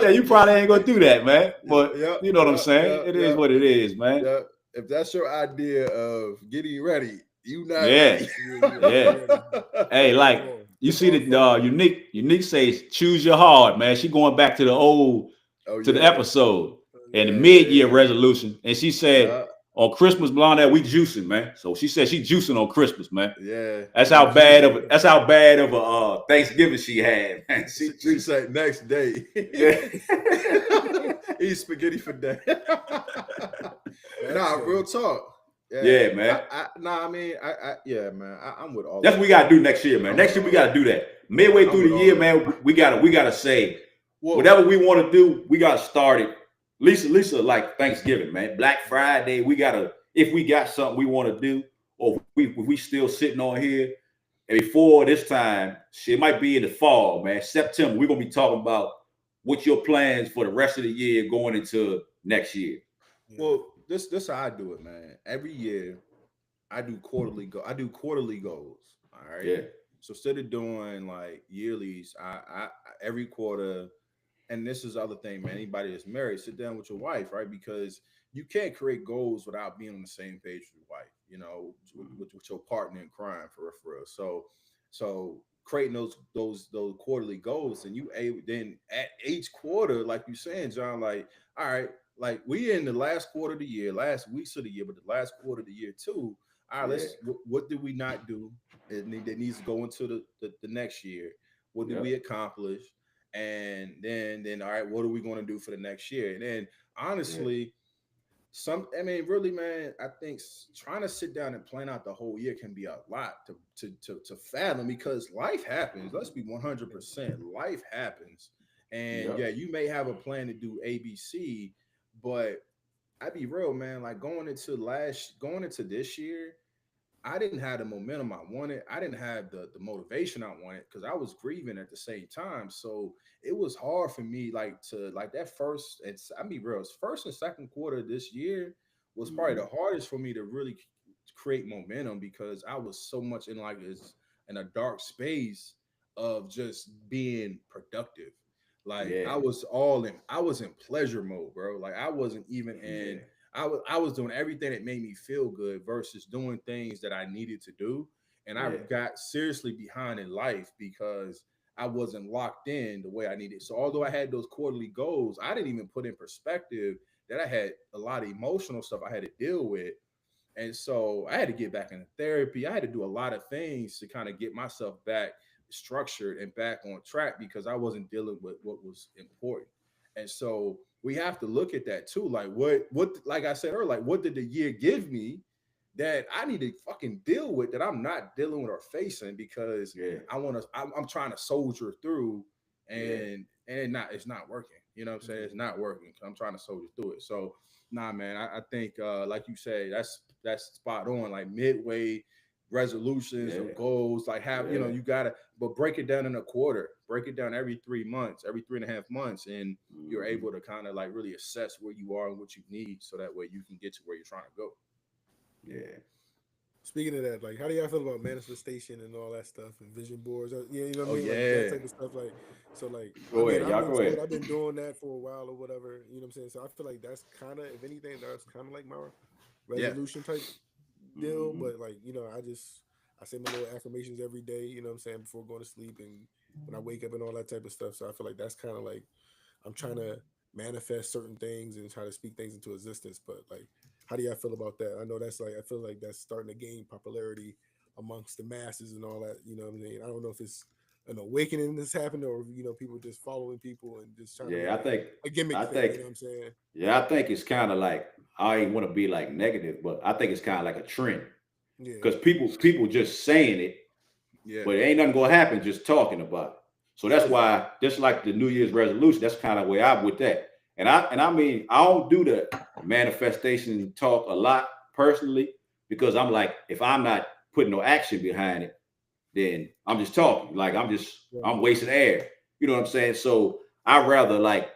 Yeah, you probably ain't gonna do that, man. But you know what I'm saying? It is what it is, man. If that's your idea of getting ready, you not ready. Yeah. Hey, like you see the unique says choose your heart, man. She going back to the old the episode and the mid-year resolution, and she said. On Christmas, Blonde, we juicing, man. So she said she juicing on Christmas, man. Yeah, that's how bad of a Thanksgiving she had, man. She said next day. Eat spaghetti for day. Nah, real talk. Yeah, man. I'm with all. That's what we gotta do next year, man. Next year we gotta do that. Midway through the year, man, we gotta say whatever we want to do. We gotta start it. Lisa, like Thanksgiving, man. Black Friday, if we got something we want to do, or we still sitting on here, and before this time, shit, it might be in the fall, man. September, we're gonna be talking about what's your plans for the rest of the year going into next year. Well, this how I do it, man. Every year, I do quarterly goals. All right. Yeah. So instead of doing like yearlies, I every quarter. And this is the other thing, man. Anybody that's married, sit down with your wife, right? Because you can't create goals without being on the same page with your wife, you know, with your partner in crime, for real. So creating those quarterly goals, and you able then at each quarter, like you saying, John, like, all right, like we in the last quarter of the year, last weeks of the year, but the last quarter of the year too. All right, what did we not do that needs to go into the next year? What did we accomplish? And then all right, what are we going to do for the next year? And then honestly, really, man, I think trying to sit down and plan out the whole year can be a lot to fathom, because life happens. Let's be 100%. Life happens. And you may have a plan to do ABC, but I'd be real, man, like going into this year, I didn't have the momentum I wanted. I didn't have the motivation I wanted because I was grieving at the same time. So it was hard for me, like that first. First and second quarter of this year was probably the hardest for me to really create momentum, because I was so much in a dark space of just being productive. I was in pleasure mode, bro. Like I wasn't even in. I was doing everything that made me feel good versus doing things that I needed to do. And I got seriously behind in life because I wasn't locked in the way I needed. So although I had those quarterly goals, I didn't even put in perspective that I had a lot of emotional stuff I had to deal with. And so I had to get back into therapy. I had to do a lot of things to kind of get myself back structured and back on track, because I wasn't dealing with what was important. And so we have to look at that too. Like what, like I said earlier, like what did the year give me that I need to fucking deal with, that I'm not dealing with or facing, because I'm trying to soldier through, and it's not working. You know what I'm saying? It's not working. I'm trying to soldier through it. So nah, man, I think like you say, that's spot on. Like midway resolutions or goals. Like have, you know, you gotta, but break it down in a quarter, break it down every 3 months, every 3.5 months, and you're able to kind of like really assess where you are and what you need, so that way you can get to where you're trying to go. Yeah. Speaking of that, like, how do y'all feel about manifestation and all that stuff and vision boards? Yeah, you know what I Oh mean, like yeah. that type of stuff. Like, so like, Go ahead, y'all. Go ahead. I've been doing that for a while or whatever. You know what I'm saying? So I feel like that's kind of, if anything, that's kind of like my resolution type deal. But like, you know, I say my little affirmations every day. You know what I'm saying, before going to sleep and when I wake up and all that type of stuff. So I feel like that's kind of like I'm trying to manifest certain things and try to speak things into existence. But like, how do y'all feel about that? I know that's like, I feel like that's starting to gain popularity amongst the masses and all that. You know what I mean? I don't know if it's an awakening that's happened or, you know, people just following people and just trying to make a gimmick thing. You know what I'm saying? Yeah, I think it's kind of like, I ain't want to be like negative, but I think it's kind of like a trend. Yeah. Because people just saying it, but it ain't nothing gonna happen just talking about it. So that's why, just like the New Year's resolution, that's kind of where I'm with that. And I mean, I don't do the manifestation talk a lot personally, because I'm like, if I'm not putting no action behind it, then I'm just talking. Like I'm wasting air. You know what I'm saying? So I'd rather like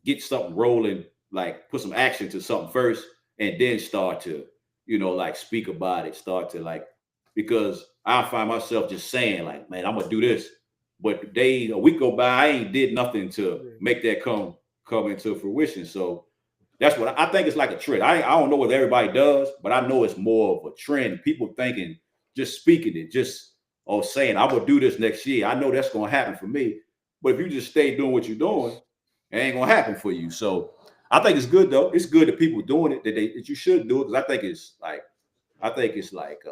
get something rolling, like put some action to something first, and then start to, you know, like speak about it, start to like, because I find myself just saying like, man, I'm gonna do this. But a week go by, I ain't did nothing to make that come into fruition. So that's what I think. It's like a trend. I don't know what everybody does, but I know it's more of a trend. People thinking, just speaking it, just saying, I will do this next year. I know that's gonna happen for me. But if you just stay doing what you're doing, it ain't gonna happen for you. So I think it's good though. It's good that people doing it, that you should do it, because I think it's like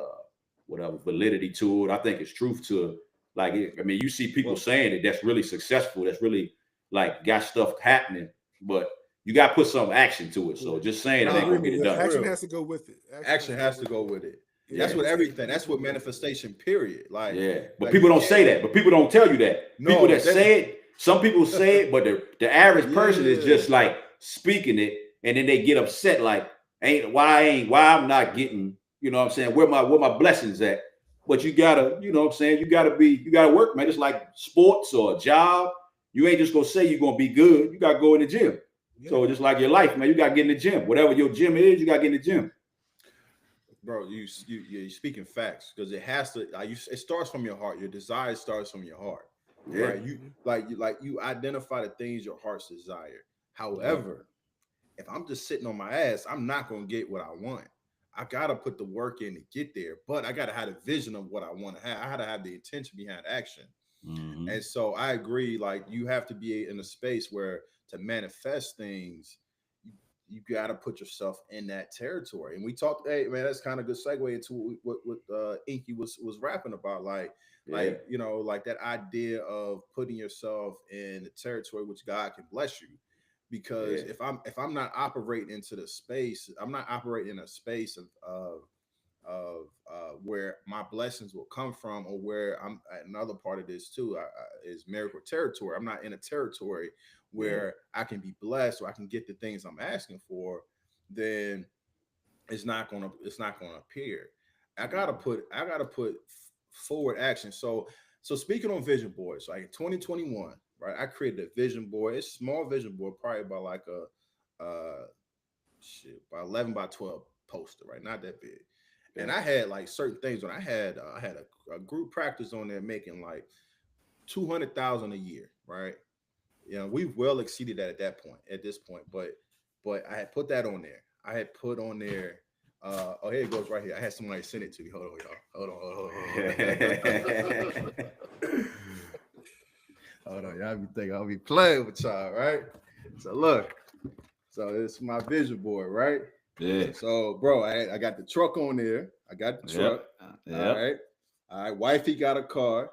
whatever validity to it. I think it's truth to it. Like, I mean, you see people saying it that's really successful, that's really like got stuff happening, but you got to put some action to it. So just saying it ain't gonna get it done. Action has to go with it. Action has to go with it. That's what everything. That's what manifestation. Period. Like, but like people don't say that. But people don't tell you that. No, people that say it, some people say it, but the average person is just like speaking it, and then they get upset. Like, why I'm not getting, you know what I'm saying, where my blessings at? But you gotta, you know what I'm saying, you gotta work, man. It's like sports or a job. You ain't just gonna say you're gonna be good. You gotta go in the gym. Yeah. So just like your life, man, you gotta get in the gym. Whatever your gym is, you gotta get in the gym. Bro, you're speaking facts, because it has to. It starts from your heart. Your desire starts from your heart. Yeah. Right? You identify the things your heart's desire. However, if I'm just sitting on my ass, I'm not gonna get what I want. I gotta put the work in to get there, but I gotta have a vision of what I want to have. I gotta have the intention behind action. Mm-hmm. And so I agree. Like, you have to be in a space where to manifest things, you got to put yourself in that territory. And we talked, hey man, that's kind of a good segue into what Inky was rapping about, like you know, like that idea of putting yourself in the territory which God can bless you. Because if I'm not operating into the space, I'm not operating in a space of where my blessings will come from, or where I'm. Another part of this too is miracle territory. I'm not in a territory where I can be blessed, or I can get the things I'm asking for. Then it's not gonna appear. I gotta put forward action. So speaking on vision boards, like in 2021, right? I created a vision board. It's a small vision board, probably about like by 11 by 12 poster, right? Not that big. Yeah. And I had like certain things when I had a group practice on there making like 200,000 a year, right? You know, we've well exceeded that at this point, but I had put that on there. I had put on there. Here it goes right here. I had somebody send it to me. Hold on, y'all. Hold on. Hold on, y'all be thinking I'll be playing with y'all, right? So look, so it's my vision board, right? Yeah. So, bro, I got the truck on there. I got the truck. Yep. All right. Wifey got a car.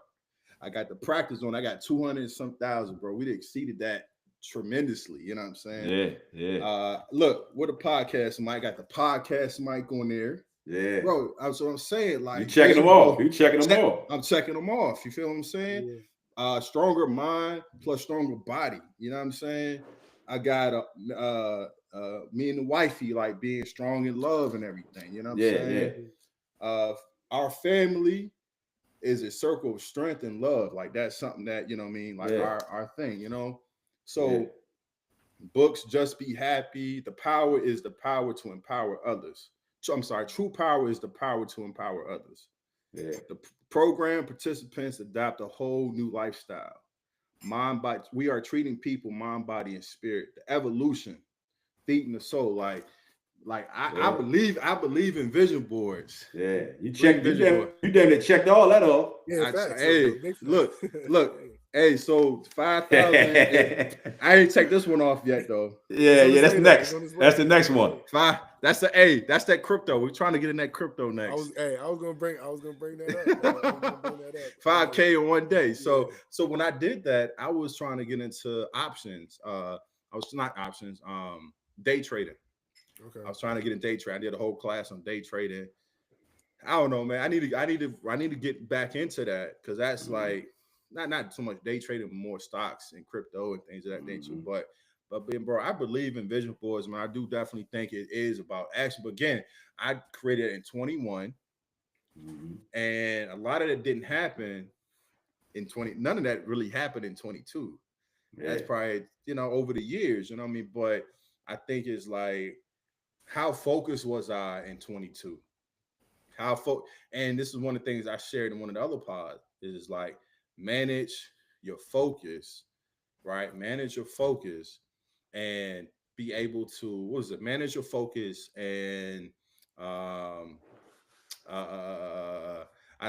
I got the practice on. I got 200 and some thousand, bro. We exceeded that tremendously. You know what I'm saying? Yeah. Look, with a podcast mic, got the podcast mic on there. Yeah, bro. That's what I'm saying. Like, you checking them off. You checking them off. I'm checking them off. You feel what I'm saying? Yeah. Stronger mind plus stronger body. You know what I'm saying? I got me and the wifey like being strong in love and everything. You know what I'm saying? Yeah. our family is a circle of strength and love. Like that's something that, you know what I mean, like our thing, you know. So books, Just Be Happy. The power is the power to empower others. So, I'm sorry, true power is the power to empower others. The program participants adopt a whole new lifestyle. Mind, body, we are treating people mind, body, and spirit. The evolution, feeding the soul. Like I believe in vision boards. Yeah, you damn near checked all that off. Yeah, facts. Hey, look. Hey, so 5,000. I ain't take this one off yet, though. Yeah, that's next. That's the next one. That's that crypto. We're trying to get in that crypto next. I was gonna bring that up. 5K in one day. So when I did that, I was trying to get into options. Day trading. Okay. I was trying to get in day trading. I did a whole class on day trading. I don't know, man. I need to get back into that because that's like not so much day trading, but more stocks and crypto and things of that nature. But bro, I believe in vision boards, man. I do definitely think it is about action. But again, I created it in 21, and a lot of it didn't happen in 20. None of that really happened in 22. That's probably, over the years, you know what I mean? But I think it's like, how focused was I in 22? And this is one of the things I shared in one of the other pods is like, manage your focus, right? Manage your focus and be able to, manage your focus and I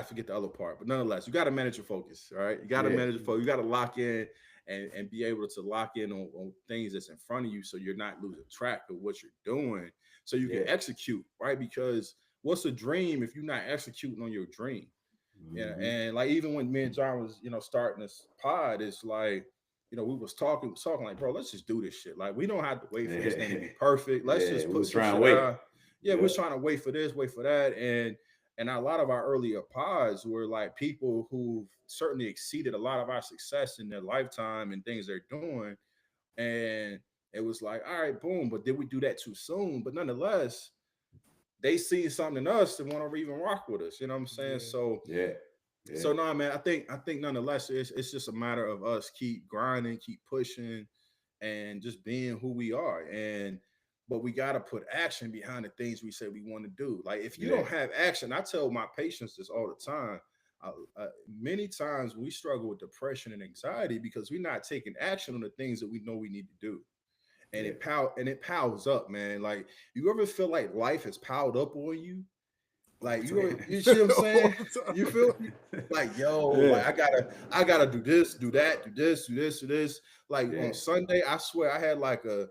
forget the other part, but nonetheless, you got to manage your focus, right? You got to manage your focus. You got to lock in and be able to lock in on things that's in front of you so you're not losing track of what you're doing so you can execute, right? Because what's a dream if you're not executing on your dream? Yeah, and like even when me and John was, starting this pod, it's like, we was talking like, bro, let's just do this shit. Like we don't have to wait for this thing to be perfect. Let's just put some shit out. Yeah, we're trying to wait for this, wait for that, and a lot of our earlier pods were like people who certainly exceeded a lot of our success in their lifetime and things they're doing, and it was like, all right, boom. But did we do that too soon? But nonetheless, they see something in us that want to even rock with us. You know what I'm saying? So So no, man, I think nonetheless, it's just a matter of us keep grinding, keep pushing, and just being who we are. But we got to put action behind the things we say we want to do. Like if you don't have action, I tell my patients this all the time. Many times we struggle with depression and anxiety because we're not taking action on the things that we know we need to do. And it piles up, man. Like you ever feel like life has piled up on you? Like you see what I'm saying? You feel like, like I gotta do this, do that, do this, do this, do this. Like on Sunday, I swear I had like a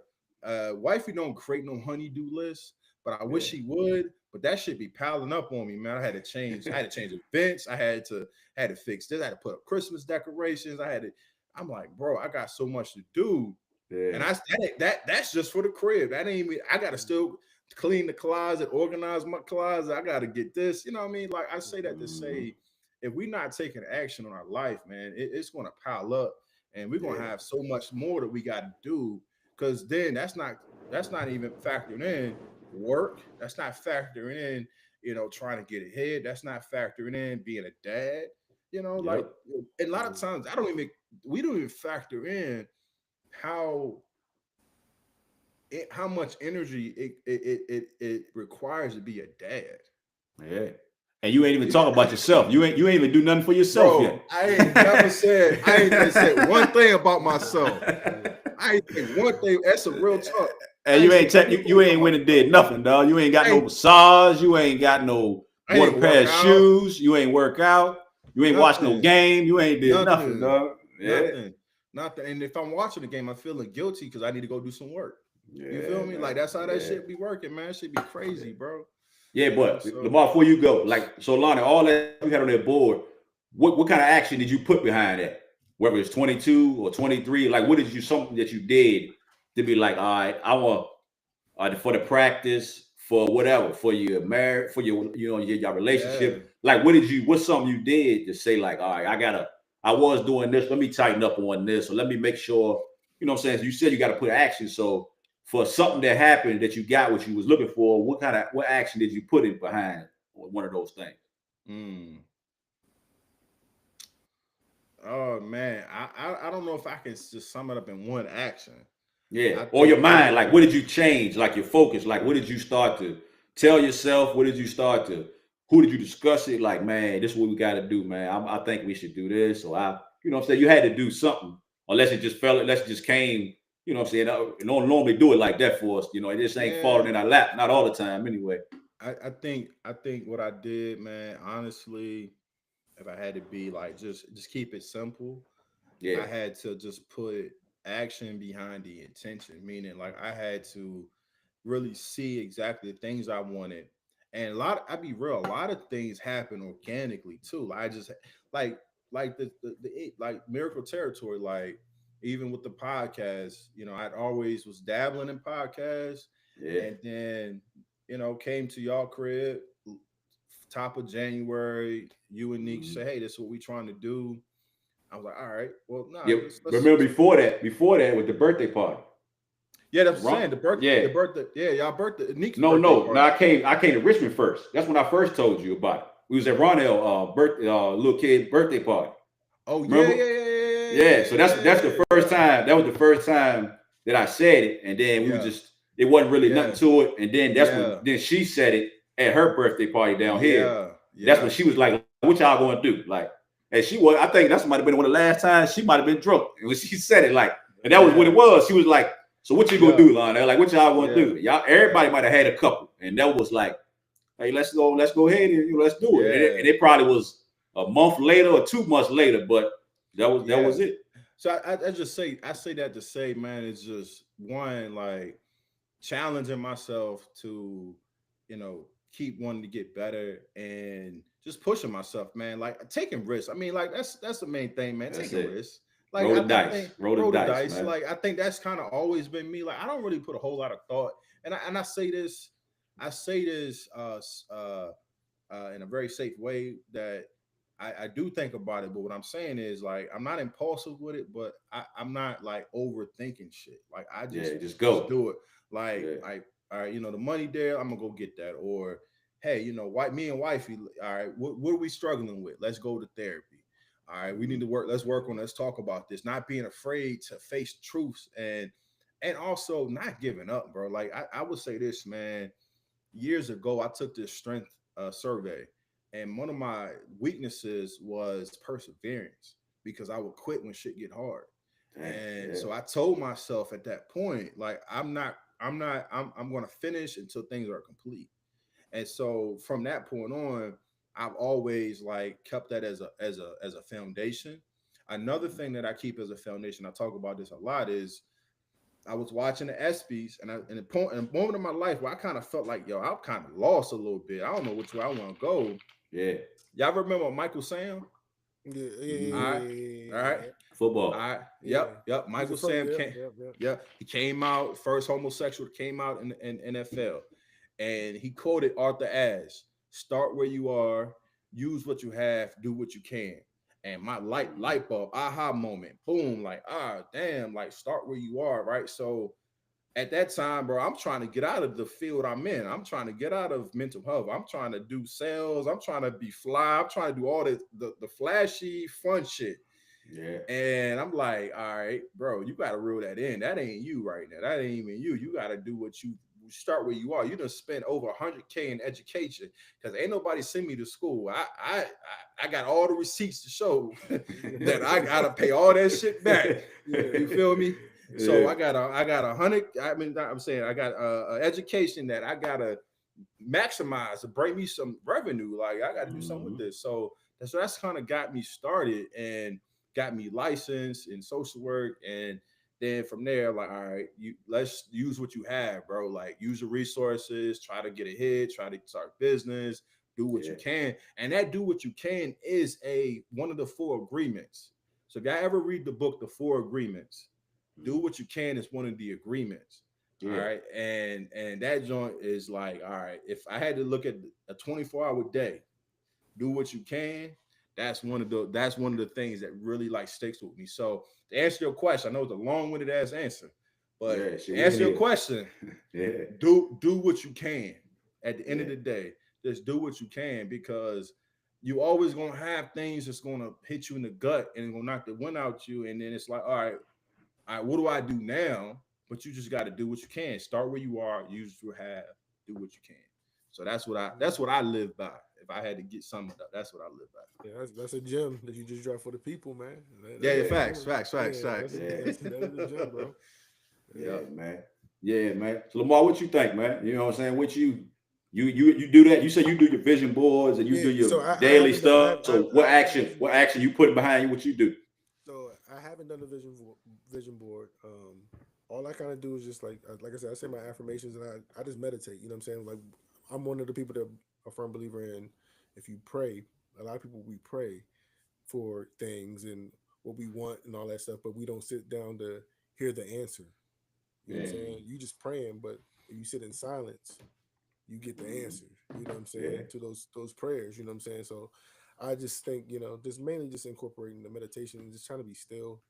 wifey don't create no honey-do list, but I wish she would. But that should be piling up on me, man. I had to change events. I had to fix this. I had to put up Christmas decorations. I'm like, bro, I got so much to do. Yeah. And that's just for the crib. That ain't even, I gotta still clean the closet, organize my closet. I gotta get this. You know what I mean? Like I say that to say, if we're not taking action on our life, man, it's gonna pile up, and we're gonna have so much more that we gotta do. Because then that's not even factoring in work. That's not factoring in, trying to get ahead. That's not factoring in being a dad. Like a lot of times we don't even factor in how much energy it requires to be a dad. Yeah. And you ain't even talking about yourself. You ain't even do nothing for yourself yet. I ain't never said one thing about myself. I ain't said one thing. That's a real talk. And you ain't went and did nothing, dog. You ain't got no massage. You ain't got no water pair of shoes. You ain't work out. You ain't watched no game. You ain't did nothing, dog. Nothing. And if I'm watching the game, I'm feeling guilty because I need to go do some work. You feel me? Like that's how that shit be working, man. It should be crazy, bro. Yeah, but Lamar, before you go, like, so Lonnie, all that you had on that board, what kind of action did you put behind that? Whether it's 22 or 23, like, what did you, something that you did to be like, all right, I want for the practice, for whatever, for your marriage, for your, your relationship. Like, what's something you did to say like, all right, I was doing this, let me tighten up on this, or let me make sure, you know what I'm saying? So you said you got to put action. So for something that happened that you got what you was looking for, what action did you put in behind one of those things? Mm. Oh man, I don't know if I can just sum it up in one action. Yeah. I Or your think mind, like what did you change? Like your focus, like what did you start to tell yourself? What did you start to, who did you discuss it? Like, man, this is what we got to do, man. I think we should do this. Or you know what I'm saying? You had to do something, unless it just fell, unless it just came, you know what I'm saying? You don't normally do it like that for us. You know, it just ain't falling yeah, in our lap, not all the time anyway. I think what I did, man, honestly, if I had to be like just keep it simple, Yeah. I had to just put action behind the intention, meaning like I had to really see exactly the things I wanted. And I'd be real, a lot of things happen organically too. Like I just like like miracle territory, like even with the podcast, I'd always was dabbling in podcasts, Yeah. and then came to y'all crib top of January. You and Nick Mhm. say, hey, this is what we trying to do. I was like, all right, well, nah, Yeah. let's Remember before that with the birthday party. yeah, that's what I'm saying. Wrong. Yeah. The birthday, yeah, y'all birthday, Nick's No, birthday no. No, party. I came to Richmond first. That's when I first told you about it. We was at Ronell birthday little kid birthday party. Oh yeah, Remember? yeah, yeah, Yeah. So that's yeah, the yeah, first time. That was the first time that I said it, and then we were yeah, just it wasn't really nothing yeah, to it. And then that's when yeah, then she said it at her birthday party down here. yeah, That's when yeah, she was like, "What y'all going to do?" Like, and she was. I think that might have been one of the last times she might have been drunk. And when she said it, like, and that was what it yeah, was. She was like, "So what you gonna yeah, do, Lionel? Like, what y'all gonna yeah, do?" Y'all, yeah, everybody might have had a couple, and that was like, "Hey, let's go ahead and let's do it." yeah, And it probably was a month later or 2 months later, but that yeah. was it. So I just say that to say, man, it's just one like challenging myself to, keep wanting to get better and just pushing myself, man. Like taking risks. I mean, like that's the main thing, man. That's Taking it. risks. Like Roll the I dice. think Roll the roll the dice, dice. man. Like I think that's kind of always been me. Like I don't really put a whole lot of thought, and I say this, in a very safe way that I do think about it, but what I'm saying is like I'm not impulsive with it, but I'm not like overthinking shit. Like I Yeah, just just just go. do it. Like Yeah. all right, the money there, I'm gonna go get that. Or hey, me and wifey, all right, what are we struggling with? Let's go to therapy. All right, we need to work. Let's work on. Let's talk about this. Not being afraid to face truths and also not giving up, bro. Like I would say this, man. Years ago, I took this strength survey, and one of my weaknesses was perseverance because I would quit when shit get hard. Dang, And yeah. so I told myself at that point, like I'm going to finish until things are complete. And so from that point on, I've always like kept that as a foundation. Another thing that I keep as a foundation, I talk about this a lot, is I was watching the ESPYS, and in a moment of my life where I kind of felt like, yo, I'm kind of lost a little bit. I don't know which way I want to go. Yeah. Y'all remember Michael Sam? Yeah, All Hmm. right, all right, all Football. right. yeah. Yep. He's a Michael first. Sam Yep, came. yep, yep. Yeah, he came out first homosexual that came out in NFL, and he quoted Arthur Ashe: "Start where you are, use what you have, do what you can." And my light bulb, aha moment, boom, like damn, like start where you are, right? So at that time, bro, I'm trying to get out of the field I'm in. I'm trying to get out of mental health. I'm trying to do sales. I'm trying to be fly. I'm trying to do all the flashy, fun shit. Yeah. And I'm like, all right, bro, you got to reel that in. That ain't you right now. That ain't even you. You got to do what you start where you are. You done spend over 100K in education because ain't nobody send me to school. I got all the receipts to show that I gotta pay all that shit back. You feel me? So Yeah. I got 100. I mean, I'm saying I got education that I gotta maximize to bring me some revenue. Like I got to do something with Mhm. this. So that's kind of got me started and got me licensed in social work. And then from there, like, all right, let's use what you have, bro. Like use your resources, try to get ahead, try to start business, do what you Yeah. can. And that do what you can is one of the 4 agreements. So if y'all ever read the book, The 4 Agreements, do what you can is one of the agreements. All Yeah. right. And that joint is like, all right, if I had to look at a 24-hour day, do what you can. That's one of the things that really like sticks with me. So to answer your question, I know it's a long-winded ass answer, but Yeah. Shit, to we answer your here. question, Yeah. do what you can. At the end of Yeah. the day, just do what you can because you always gonna have things that's gonna hit you in the gut and gonna knock the wind out you. And then it's like, all right, what do I do now? But you just got to do what you can. Start where you are, use what you have, do what you can. So that's what I live by. If I had to get something, that's what I live by. Yeah, that's a gem that you just dropped for the people, man. Facts. That's a gem, bro. Yeah, man. Yeah, man. So Lamar, what you think, man? You know what I'm saying? What you do that? You say you do your vision boards and you do your daily stuff. So what action you put behind you? What you do? So I haven't done a vision board. All I kind of do is just like I said, I say my affirmations and I just meditate. You know what I'm saying? Like I'm one of the people that a firm believer in. If you pray, a lot of people we pray for things and what we want and all that stuff, but we don't sit down to hear the answer. You know what I'm saying? You just praying, but if you sit in silence, you get the answer. You know what I'm saying? To those prayers. You know what I'm saying? So I just think, just mainly just incorporating the meditation and just trying to be still.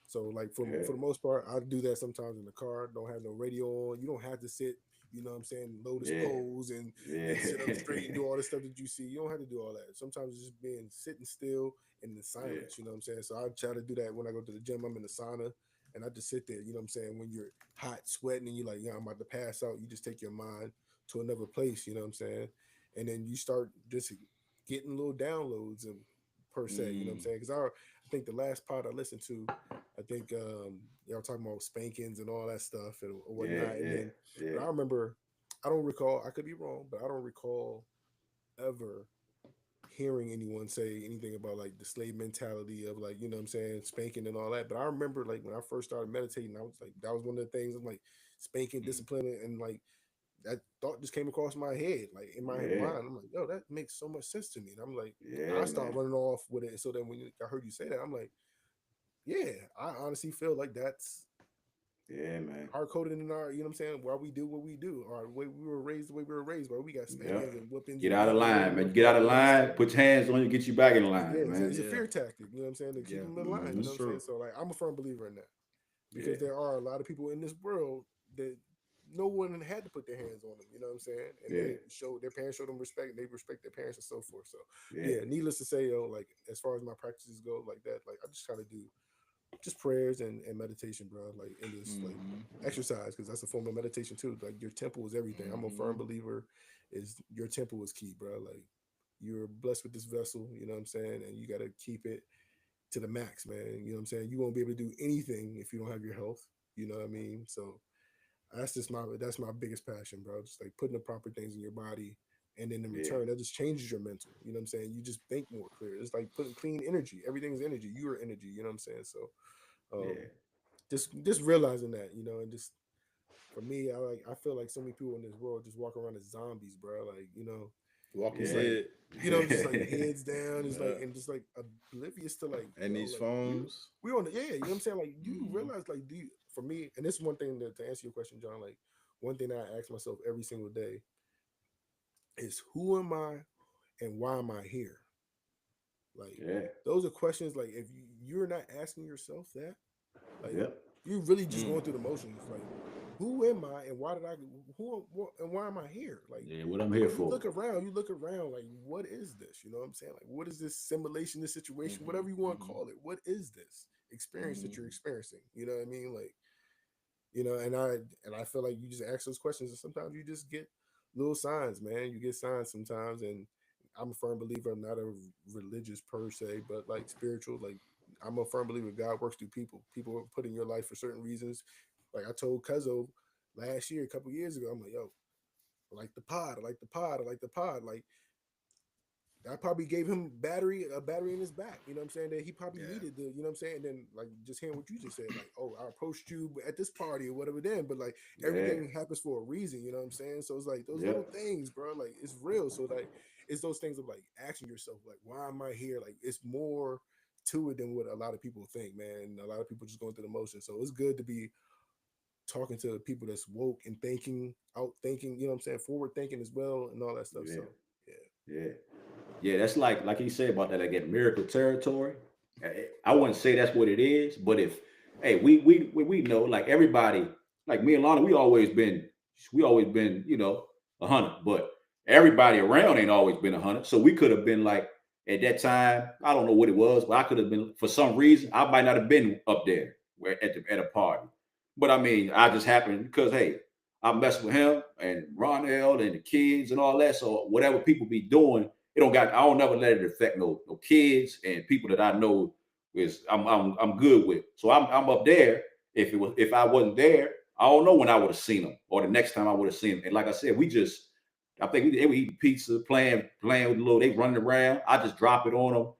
So like for the most part, I do that sometimes in the car. Don't have no radio on. You don't have to sit, you know what I'm saying, lotus pose and sit up straight and do all the stuff that you see. You don't have to do all that. Sometimes it's just being sitting still in the silence, you know what I'm saying? So I try to do that when I go to the gym. I'm in the sauna and I just sit there, you know what I'm saying? When you're hot, sweating, and you're like, I'm about to pass out, you just take your mind to another place, you know what I'm saying? And then you start just getting little downloads of per se, you know what I'm saying? Because I think the last pod I listened to, I think y'all talking about spankings and all that stuff and or whatnot. And then I remember, I don't recall, I could be wrong, but I don't recall ever hearing anyone say anything about like the slave mentality of like, you know what I'm saying, spanking and all that. But I remember like when I first started meditating, I was like, that was one of the things I'm like spanking, disciplining, and like that thought just came across my head, like in my mind. I'm like, yo, that makes so much sense to me. And I'm like, I start running off with it. So then when I heard you say that, I'm like, yeah, I honestly feel like that's man, hard coded in our, you know what I'm saying, why we do what we do, or the way we were raised, where we got spankings and whoopings. Get out of line, man. Get out of line, put your hands on you, get you back in line, man. It's a fear tactic, you know what I'm saying, to keep them in line, you know what I'm saying? So like I'm a firm believer in that. Because there are a lot of people in this world that no one had to put their hands on them, you know what I'm saying? And they their parents showed them respect, and they respect their parents and so forth. So needless to say, like as far as my practices go, like that, like I just try to do just prayers and meditation, bro. Like in this like exercise, because that's a form of meditation too. Like your temple is everything. I'm a firm believer is your temple is key, bro. Like you're blessed with this vessel, you know what I'm saying, and you got to keep it to the max, man. You know what I'm saying? You won't be able to do anything if you don't have your health. You know what I mean? So that's my biggest passion, bro. Just like putting the proper things in your body, and then in return, that just changes your mental. You know what I'm saying? You just think more clear. It's like putting clean energy. Everything is energy. You are energy. You know what I'm saying? So, just realizing that, you know, and just for me, I feel like so many people in this world just walk around as zombies, bro. Like, you know, walking head, you know, just like heads down, it's like and just like oblivious to like and these like, phones. We on the you know what I'm saying? Like, do you realize like for me, and this is one thing to answer your question, John, like one thing that I ask myself every single day is who am I and why am I here? Like those are questions like if you're not asking yourself that, like you're really just going through the motions. Like, who am I and why did I and why am I here? Like what I'm here for. You look around, like what is this? You know what I'm saying? Like what is this simulation, this situation, whatever you want to call it? What is this experience that you're experiencing? You know what I mean? Like, you know, and I feel like you just ask those questions and sometimes you just get little signs, man. You get signs sometimes, and I'm a firm believer. I'm not a religious per se, but like spiritual. Like I'm a firm believer God works through people. People are put in your life for certain reasons. Like I told Cuzzo last year, a couple years ago, I'm like, yo, I like the pod. Like I probably gave him a battery in his back. You know what I'm saying? That he probably needed the, you know what I'm saying? And then like just hearing what you just said, like, oh, I approached you at this party or whatever then, but like everything happens for a reason, you know what I'm saying? So it's like those little things, bro, like it's real. So like it's those things of like asking yourself, like, why am I here? Like it's more to it than what a lot of people think, man. A lot of people just going through the motion. So it's good to be talking to people that's woke and thinking, you know what I'm saying, forward thinking as well and all that stuff. So yeah, that's like he said about that miracle territory. I wouldn't say that's what it is, but if we know, like everybody, like me and Lana, we always been, you know, 100, but everybody around ain't always been 100. So we could have been like at that time, I don't know what it was, but I could have been, for some reason, I might not have been up there at a party. But I mean, I just happened because, hey, I mess with him and Ronell and the kids and all that. So whatever people be doing, I don't never let it affect no kids and people that I know I'm good with. So I'm up there. If I wasn't there, I don't know when I would have seen them or the next time I would have seen them. And like I said, I think they were eating pizza, playing with the little, they running around. I just drop it on them.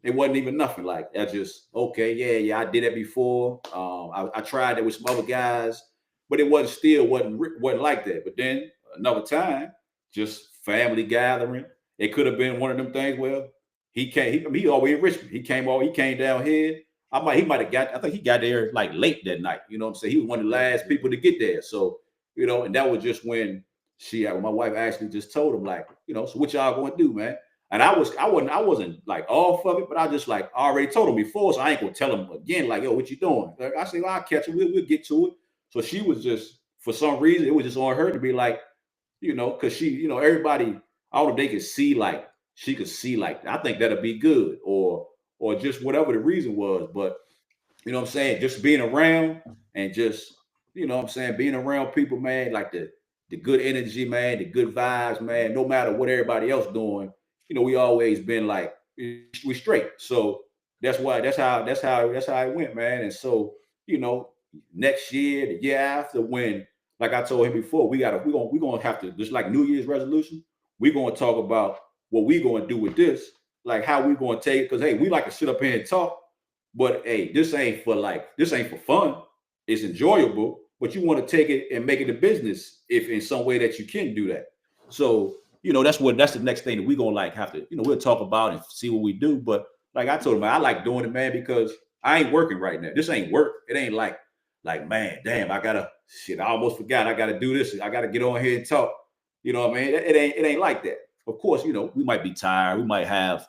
It wasn't even nothing like that. Just, okay, yeah, I did that before. I tried that with some other guys, but it wasn't like that. But then another time, just family gathering. It could have been one of them things. Well, he always enriched me. He came down here. I think he got there like late that night. You know what I'm saying? He was one of the last people to get there. So, and that was just when my wife actually just told him, like, so what y'all going to do, man? And I wasn't like off of it, but I just like already told him before, so I ain't gonna tell him again, like, yo, what you doing? Like, I say, well, I'll catch him, we'll get to it. So she was just, for some reason, it was just on her to be like, because she, everybody, I don't know if they could see like, she could see like, I think that'll be good, or just whatever the reason was. But you know what I'm saying, just being around and just, being around people, man, like the good energy, man, the good vibes, man, no matter what everybody else doing, we always been like, we straight. So that's how it went, man. And so, next year, the year after, when, like I told him before, we're gonna have to, just like New Year's resolution, we're gonna talk about what we're gonna do with this, like how we gonna take it. Because hey, we like to sit up here and talk, but hey, this ain't for fun. It's enjoyable, but you want to take it and make it a business if in some way that you can do that. So, that's the next thing that we're gonna like have to, we'll talk about and see what we do. But like I told him, I like doing it, man, because I ain't working right now. This ain't work. It ain't like, man, damn, I almost forgot. I gotta do this. I gotta get on here and talk. You know what I mean? It ain't like that. Of course, we might be tired. We might have,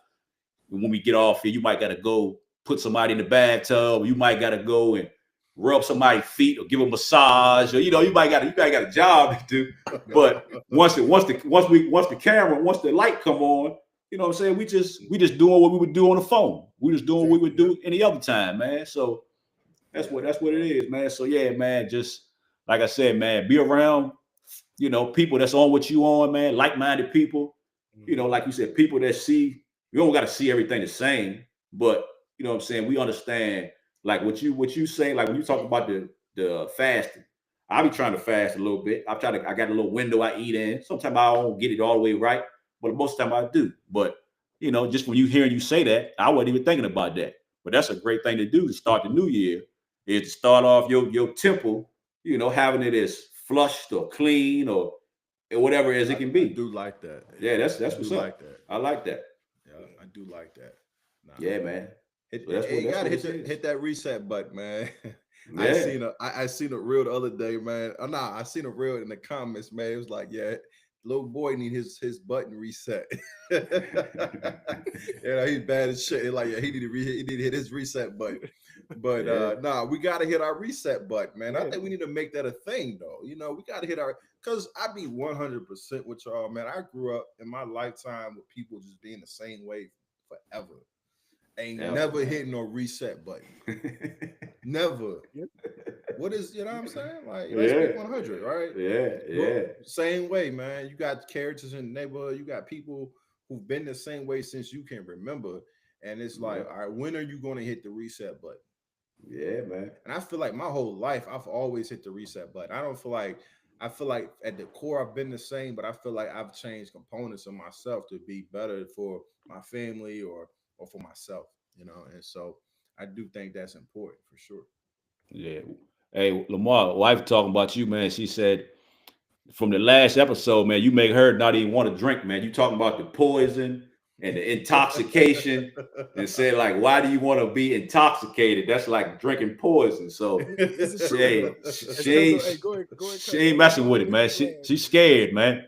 when we get off here, you might gotta go put somebody in the bathtub. You might gotta go and rub somebody's feet or give a massage, or you might got a job to do. But once the light come on, you know what I'm saying, we just doing what we would do on the phone. We just doing what we would do any other time, man. So that's what it is, man. So yeah, man, just like I said, man, be around, people that's on what you on, man, like-minded people. Like you said, people that see, you don't got to see everything the same, but you know what I'm saying, we understand. Like what you say, like when you talk about the fasting, I be trying to fast a little bit. I got a little window I eat in. Sometimes I don't get it all the way right, but most of the time I do. But just when you hear you say that, I wasn't even thinking about that. But that's a great thing to do to start the new year, is to start off your temple, having it as flushed or clean or whatever as it can be. I do like that. Yeah, that's what's up. Like that. I like that. Yeah, I do like that. Nah, yeah, man. You gotta hit that reset button, man. Yeah. I seen a reel the other day, man. I seen a reel in the comments, man. It was like, yeah, little boy need his button reset. He's bad as shit. Like, yeah, he need to hit his reset button. But we gotta hit our reset button, man. I think we need to make that a thing, though. We gotta hit because I be 100% with y'all, man. I grew up in my lifetime with people just being the same way forever. Ain't never hitting no reset button. Never. What is, what I'm saying? Like, let's be 100, right? Yeah. Same way, man. You got characters in the neighborhood. You got people who've been the same way since you can remember. And it's like, all right, when are you going to hit the reset button? Yeah, man. And I feel like my whole life, I've always hit the reset button. I feel like at the core, I've been the same, but I feel like I've changed components of myself to be better for my family or for myself, and so I do think that's important for sure. Yeah. Hey, Lamar, wife talking about you, man. She said from the last episode, man, you make her not even want to drink, man. You talking about the poison and the intoxication, and said, like, why do you want to be intoxicated? That's like drinking poison. So she ain't messing with it, man. She's scared, man.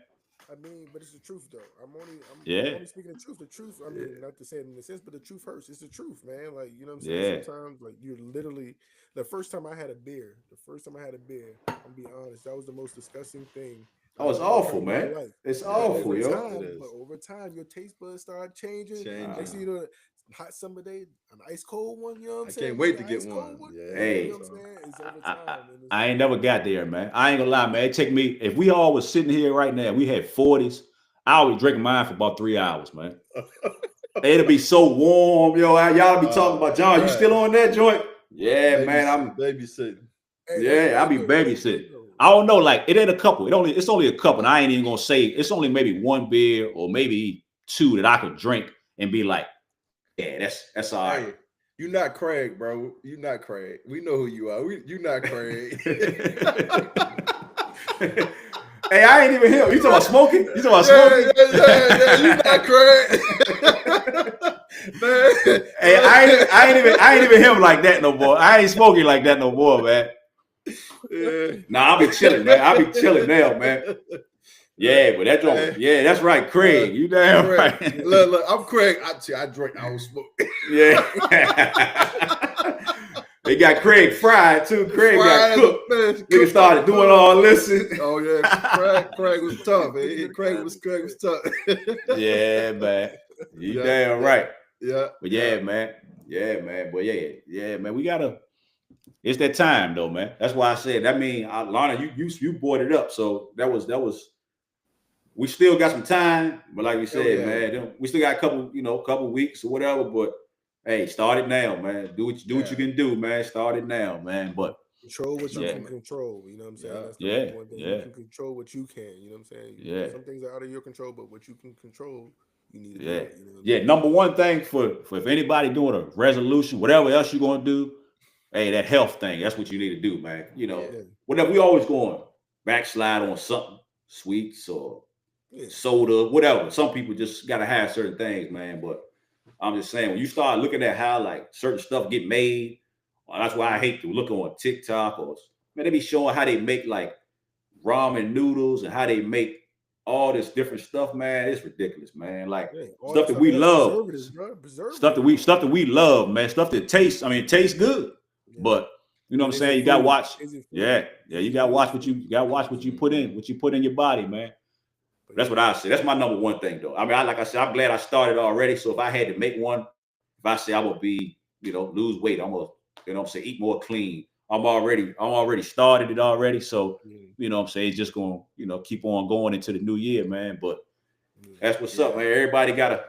I mean, but it's the truth, though. I'm only speaking the truth. The truth, I mean, not to say it in a sense, but the truth hurts. It's the truth, man. Like, you know what I'm saying? Yeah. Sometimes, like, you're literally, the first time I had a beer, I'm gonna be honest, that was the most disgusting thing Oh, it's I've never awful, heard in my man. life. It's But awful, over yo. time, It is. but over time, your taste buds start changing. Changing. Next thing you know, hot summer day, an ice cold one. You know what I'm I saying? can't wait to An get ice cold one. Yeah, Yeah. Hey. you know what I'm saying? It's over I, time. And it's I ain't like, never got there, man. I ain't gonna lie, man. It take me, if we all was sitting here right now, we had 40s, I would be drinking mine for about 3 hours, man. It'll be so warm, yo. Y'all be talking about, John, you still on that joint? Yeah, man. I'm babysitting. hey, Yeah, I be babysitting. I don't know, like it ain't a couple. It's only a couple. And I ain't even gonna say it's only maybe one beer or maybe two that I could drink and be like, yeah, that's all right. Hey, you're not Craig, bro. You're not Craig. We know who you are. You're not Craig. Hey, I ain't even him. You talking about smoking? You talking about smoking? Yeah. You're not Craig. Man. Hey, I ain't even him like that no more. I ain't smoking like that no more, man. Yeah. Nah, I'll be chilling, man. I'll be chilling now, man. Yeah, but that joint, yeah, that's right, Craig. You damn Craig. right. Look, I'm Craig. I drink, I don't smoke. Yeah. They got Craig fried too. Craig got cooked. Nigga started doing all this. Oh yeah, Craig was tough. Craig was tough. Yeah, man. You Yeah, damn right. Yeah. But yeah, man. Yeah, man. But yeah, man. We gotta. It's that time though, man. That's why I said. I mean, Lana, you brought it up, so that was. We still got some time, but like we said, man, we still got a couple weeks or whatever. But hey, start it now, man. Do what you can do, man. Start it now, man. But control what you can control. You know what I'm saying? That's the one thing. You can control what you can. You know what I'm saying? Yeah. Some things are out of your control, but what you can control, you need to do it. You know number one thing for if anybody doing a resolution, whatever else you're gonna do, hey, that health thing, that's what you need to do, man. You know, whatever. We always going backslide on something, sweets or soda, whatever. Some people just gotta have certain things, man. But I'm just saying, when you start looking at how like certain stuff get made, that's why I hate to look on TikTok or man, they be showing how they make like ramen noodles and how they make all this different stuff, man. It's ridiculous, man. Like stuff that we love, stuff that we love, man. Stuff that tastes. I mean, it tastes good, but you know what I'm saying. You gotta watch. Yeah. You gotta watch what you put in your body, man. That's what I say. That's my number one thing, though. I mean, like I said, I'm glad I started already. So if I had to make one, if I say I would be, lose weight, I'm gonna, say eat more clean. I'm already started it already. So, you know what I'm saying? It's just going to, keep on going into the new year, man. But that's what's up, man. Everybody gotta,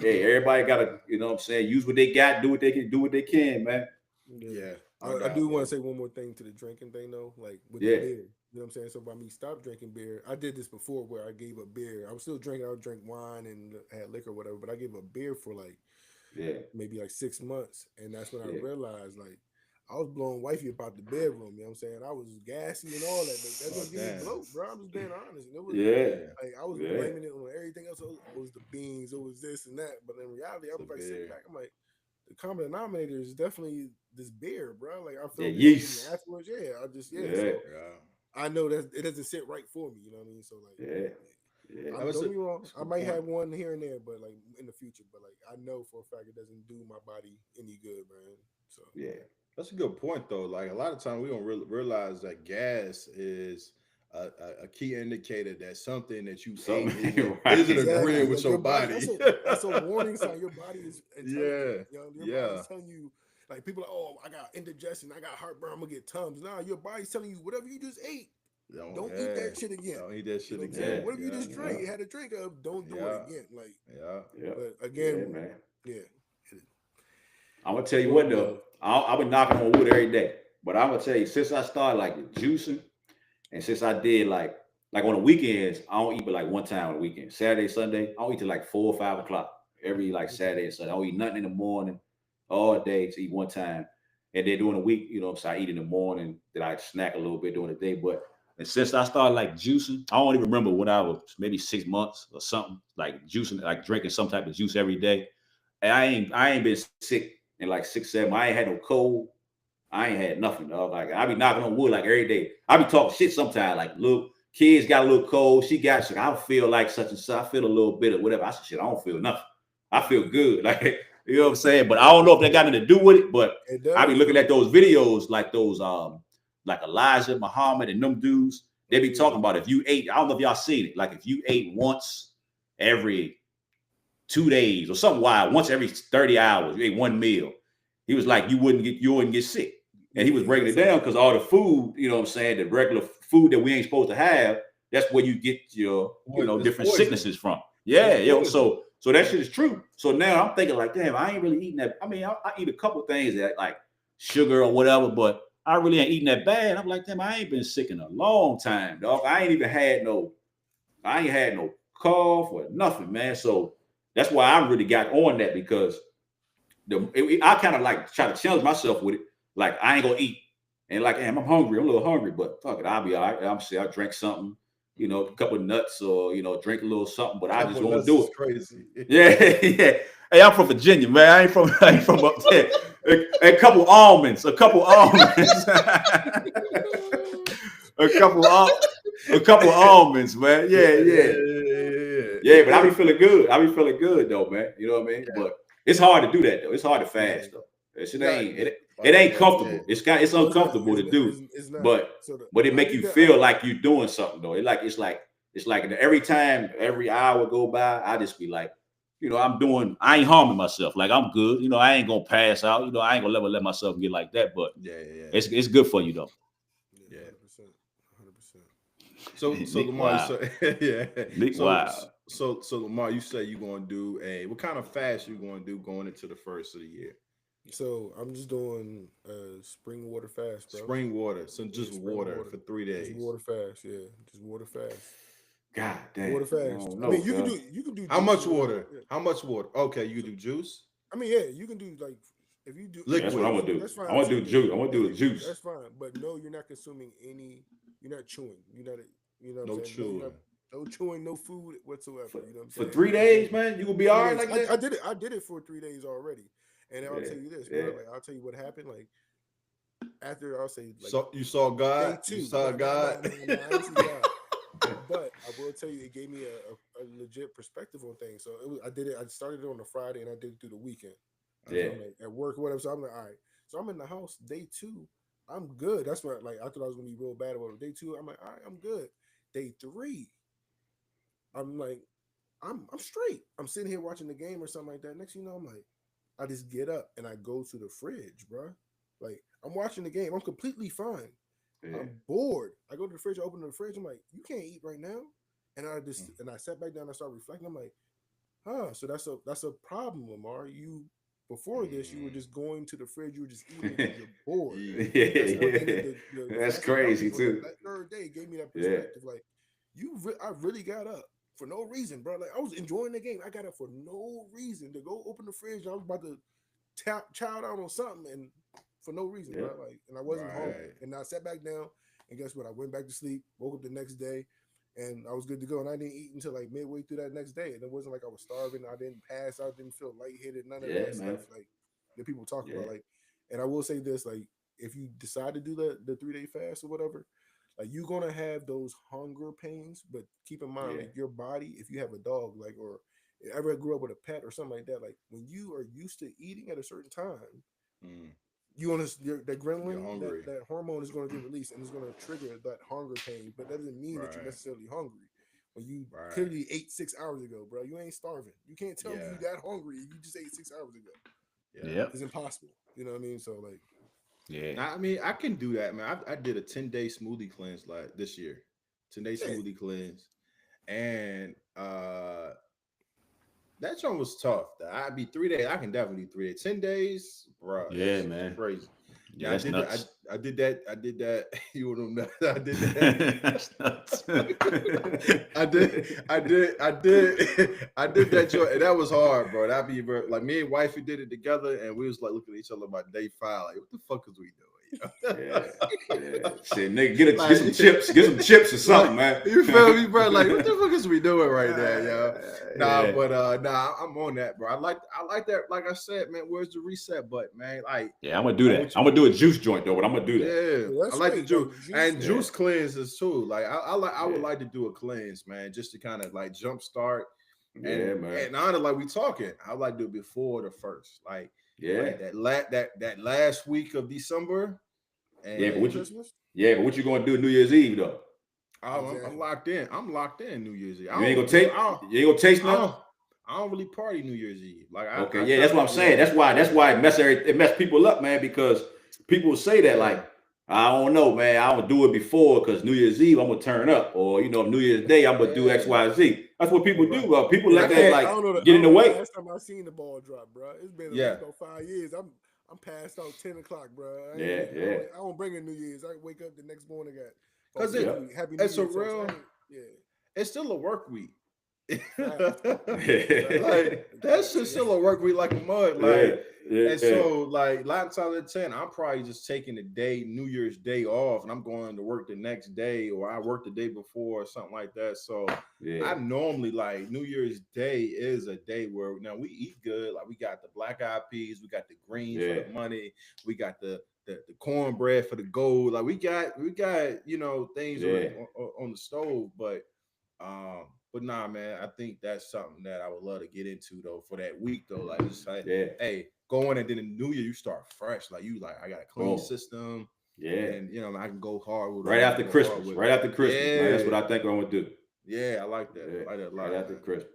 you know what I'm saying? Use what they got, do what they can, man. Yeah. I do want to say one more thing to the drinking thing, though. Like with the beer. You know what I'm saying? So by me stop drinking beer, I did this before where I gave up beer. I was still drinking. I would drink wine and had liquor or whatever, but I gave up beer for like maybe like 6 months. And that's when I realized like I was blowing wifey about the bedroom. You know what I'm saying? I was gassy and all that. But that just give me bloat, bro. I'm just being honest. And it was like I was blaming it on everything else. It was the beans, it was this and that. But in reality, I was like sitting back. I'm like, the common denominator is definitely this beer, bro. Like I feel yeast afterwards. So I know that it doesn't sit right for me. You know what I mean? So like, don't get me wrong. I might have one here and there, but like in the future. But like I know for a fact it doesn't do my body any good, man. So that's a good point though. Like a lot of times we don't realize that gas is a key indicator that something that you isn't agreeing with your body. That's a warning sign. Your body is your body's telling you. Like people are like, oh, I got indigestion, I got heartburn, I'm gonna get Tums. Nah, your body's telling you whatever you just ate, don't eat that shit again. Don't eat that shit again. Whatever you just had a drink of, don't do it again. Like but again, man. I'm gonna tell you what though. I've been knocking on wood every day, but I'm gonna tell you since I started like juicing, and since I did like on the weekends, I don't eat but like one time on the weekend. Saturday, Sunday, I don't eat till like 4 or 5 o'clock every like Saturday and Sunday. I don't eat nothing in the morning. All day to eat one time, and then during the week, so I eat in the morning, then I snack a little bit during the day. But and since I started like juicing, I don't even remember when I was maybe 6 months or something, like juicing, like drinking some type of juice every day. And I ain't been sick in like 6, 7. I ain't had no cold. I ain't had nothing. Like I be knocking on wood like every day. I be talking shit sometimes. Like little kids got a little cold. She got sick. I don't feel like such and such. I feel a little bit of whatever. I said shit. I don't feel nothing. I feel good. Like. You know what I'm saying? But I don't know if that got anything to do with it. But I be looking at those videos, like those, like Elijah Muhammad and them dudes. they be talking about if you ate, I don't know if y'all seen it, like if you ate once every 2 days or something wild, once every 30 hours, you ate one meal. He was like, you wouldn't get sick. And he was breaking it down because all the food, you know what I'm saying, the regular food that we ain't supposed to have, that's where you get your, different sicknesses from. Yeah, so that shit is true. So now I'm thinking like, damn, I ain't really eating that. I mean, I eat a couple things that like sugar or whatever, but I really ain't eating that bad. I'm like, damn, I ain't been sick in a long time, dog. I ain't had no cough or nothing, man. So that's why I really got on that because I kind of like try to challenge myself with it. Like I ain't gonna eat, and like, damn, I'm hungry. I'm a little hungry, but fuck it, I'll be all right. I'm sure I'll drink something, a couple of nuts or drink a little something. But I just won't do it. Crazy. Yeah. Hey, I'm from Virginia, man. I ain't from up there. A couple almonds. A couple almonds, man. Yeah. But I be feeling good though, man. You know what I mean? Yeah. But it's hard to do that though. It's hard to fast though. It ain't comfortable. It's uncomfortable to do. It's not. But it make you feel like you're doing something though. It's like every time, every hour go by, I just be like, I ain't harming myself. Like I'm good. I ain't gonna pass out. I ain't gonna never let myself get like that. But it's good for you though. Yeah, 100%. So Lamar, wow. So Lamar, you say you're gonna do what kind of fast you gonna do going into the first of the year? So I'm just doing spring water fast, bro. Spring water, so just water for 3 days. Just water fast, just water fast. God damn. Water fast. I mean, you can do. How much water? Yeah. How much water? Okay, you can do juice. I mean, yeah, you can do like if you do. That's what I'm gonna do. I want to do juice. I want to do the juice. That's fine, but no, you're not consuming any. You're not chewing. You're not. No chewing. No chewing, no food whatsoever. You know what I'm saying? For 3 days, man, you will be all right like that. I did it for 3 days already, and I'll tell you this. Bro, like I'll tell you what happened. Like after I'll say, like, so you saw God. You saw God. No, I didn't see God. But I will tell you, it gave me a legit perspective on things. So I did it. I started it on a Friday, and I did it through the weekend. Yeah. At work, or whatever. So I'm like, all right. So I'm in the house. Day 2, I'm good. That's what I thought I was gonna be real bad about it. Day 2, I'm like, all right, I'm good. Day 3, I'm like, I'm straight. I'm sitting here watching the game or something like that. Next thing you know, I'm like, I just get up and I go to the fridge, bro. Like I'm watching the game. I'm completely fine. Yeah. I'm bored. I go to the fridge, I open the fridge. I'm like, you can't eat right now. And I just and I sat back down. I started reflecting. I'm like, so that's a problem, Lamar. You before this, you were just going to the fridge. You were just eating because you're bored. That's crazy too. That third day gave me that perspective. Like I really got up for no reason, bro. Like I was enjoying the game. I got up for no reason to go open the fridge. I was about to chow down on something and. For no reason, bro. Like, and I wasn't home. And I sat back down, and guess what? I went back to sleep, woke up the next day, and I was good to go. And I didn't eat until like midway through that next day. And it wasn't like I was starving. I didn't pass out, didn't feel lightheaded, none of that stuff like that people talk about. Like, and I will say this, like, if you decide to do the 3-day fast or whatever, like you're gonna have those hunger pains, but keep in mind, like your body, if you have a dog, like, or ever grew up with a pet or something like that, like when you are used to eating at a certain time. You want to that adrenaline, that hormone is going to get released and it's going to trigger that hunger pain, but that doesn't mean that you're necessarily hungry. When you clearly ate 6 hours ago, bro, you ain't starving. You can't tell me you that hungry. You just ate 6 hours ago. Yeah, it's impossible. You know what I mean? So like, I mean, I can do that, man. I did a 10-day smoothie cleanse like this year, 10-day smoothie cleanse, and that joint was tough. I'd be 3 days. I can definitely do 3 days. 10 days, bro. Yeah, man. Crazy. Yeah, that's nuts. I did that. You don't know. I did that. That's nuts. I did that joint, and that was hard, bro. That'd be like me and wifey did it together, and we was like looking at each other about day 5, like, what the fuck is we doing? Shit, nigga, get some chips or something, man. You feel me, bro? Like, what the fuck is we doing right there, yo? I'm on that, bro. I like that. Like I said, man, where's the reset button, man? Like, I'm gonna do that. I'm gonna do a juice joint though, but I'm gonna do that. Yeah, I like the juice and juice cleanses too. Like, I would like to do a cleanse, man, just to kind of like jumpstart. Man. And honestly, like we talking, I would like to do it before the first, like. Like that last week of December. And but what you gonna do New Year's Eve though? I'm Exactly. locked in. I'm locked in New Year's Eve. You ain't gonna taste nothing. I don't really party New Year's Eve. Like Okay, I yeah, that's kinda, what I'm saying. That's why it mess people up, man, because people say that like, I don't know, man, I don't do it before because New Year's Eve I'm gonna turn up, or New Year's Day I'm gonna do X, Yeah. Y, Z. That's what people Right. do. People Yeah, let I that I like don't know. get I in don't the know the way. last time I seen the ball drop, bro. It's been Yeah. about 5 years. I'm passed out 10 o'clock, bro. Yeah. I don't bring in New Year's. I wake up the next morning, got Because Yeah. Happy New it's a Year. real. Yeah. It's still a work week. Facts. Like that shit's still a work week like a mud. Like, and so like 9 times out of 10, I'm probably just taking the day, New Year's Day off, and I'm going to work the next day, or I work the day before or something like that. So I normally like New Year's Day is a day where now we eat good. Like we got the black eyed peas, we got the greens for the money, we got the cornbread for the gold. Like we got things on the stove, but nah, man, I think that's something that I would love to get into though for that week though. Like just like, hey, go in and then in the New Year you start fresh. Like you I got a clean system. And I can go hard with right after Christmas. Right after Christmas, man. That's what I think I'm gonna do. Yeah, I like that. I like that a lot. Right after Christmas.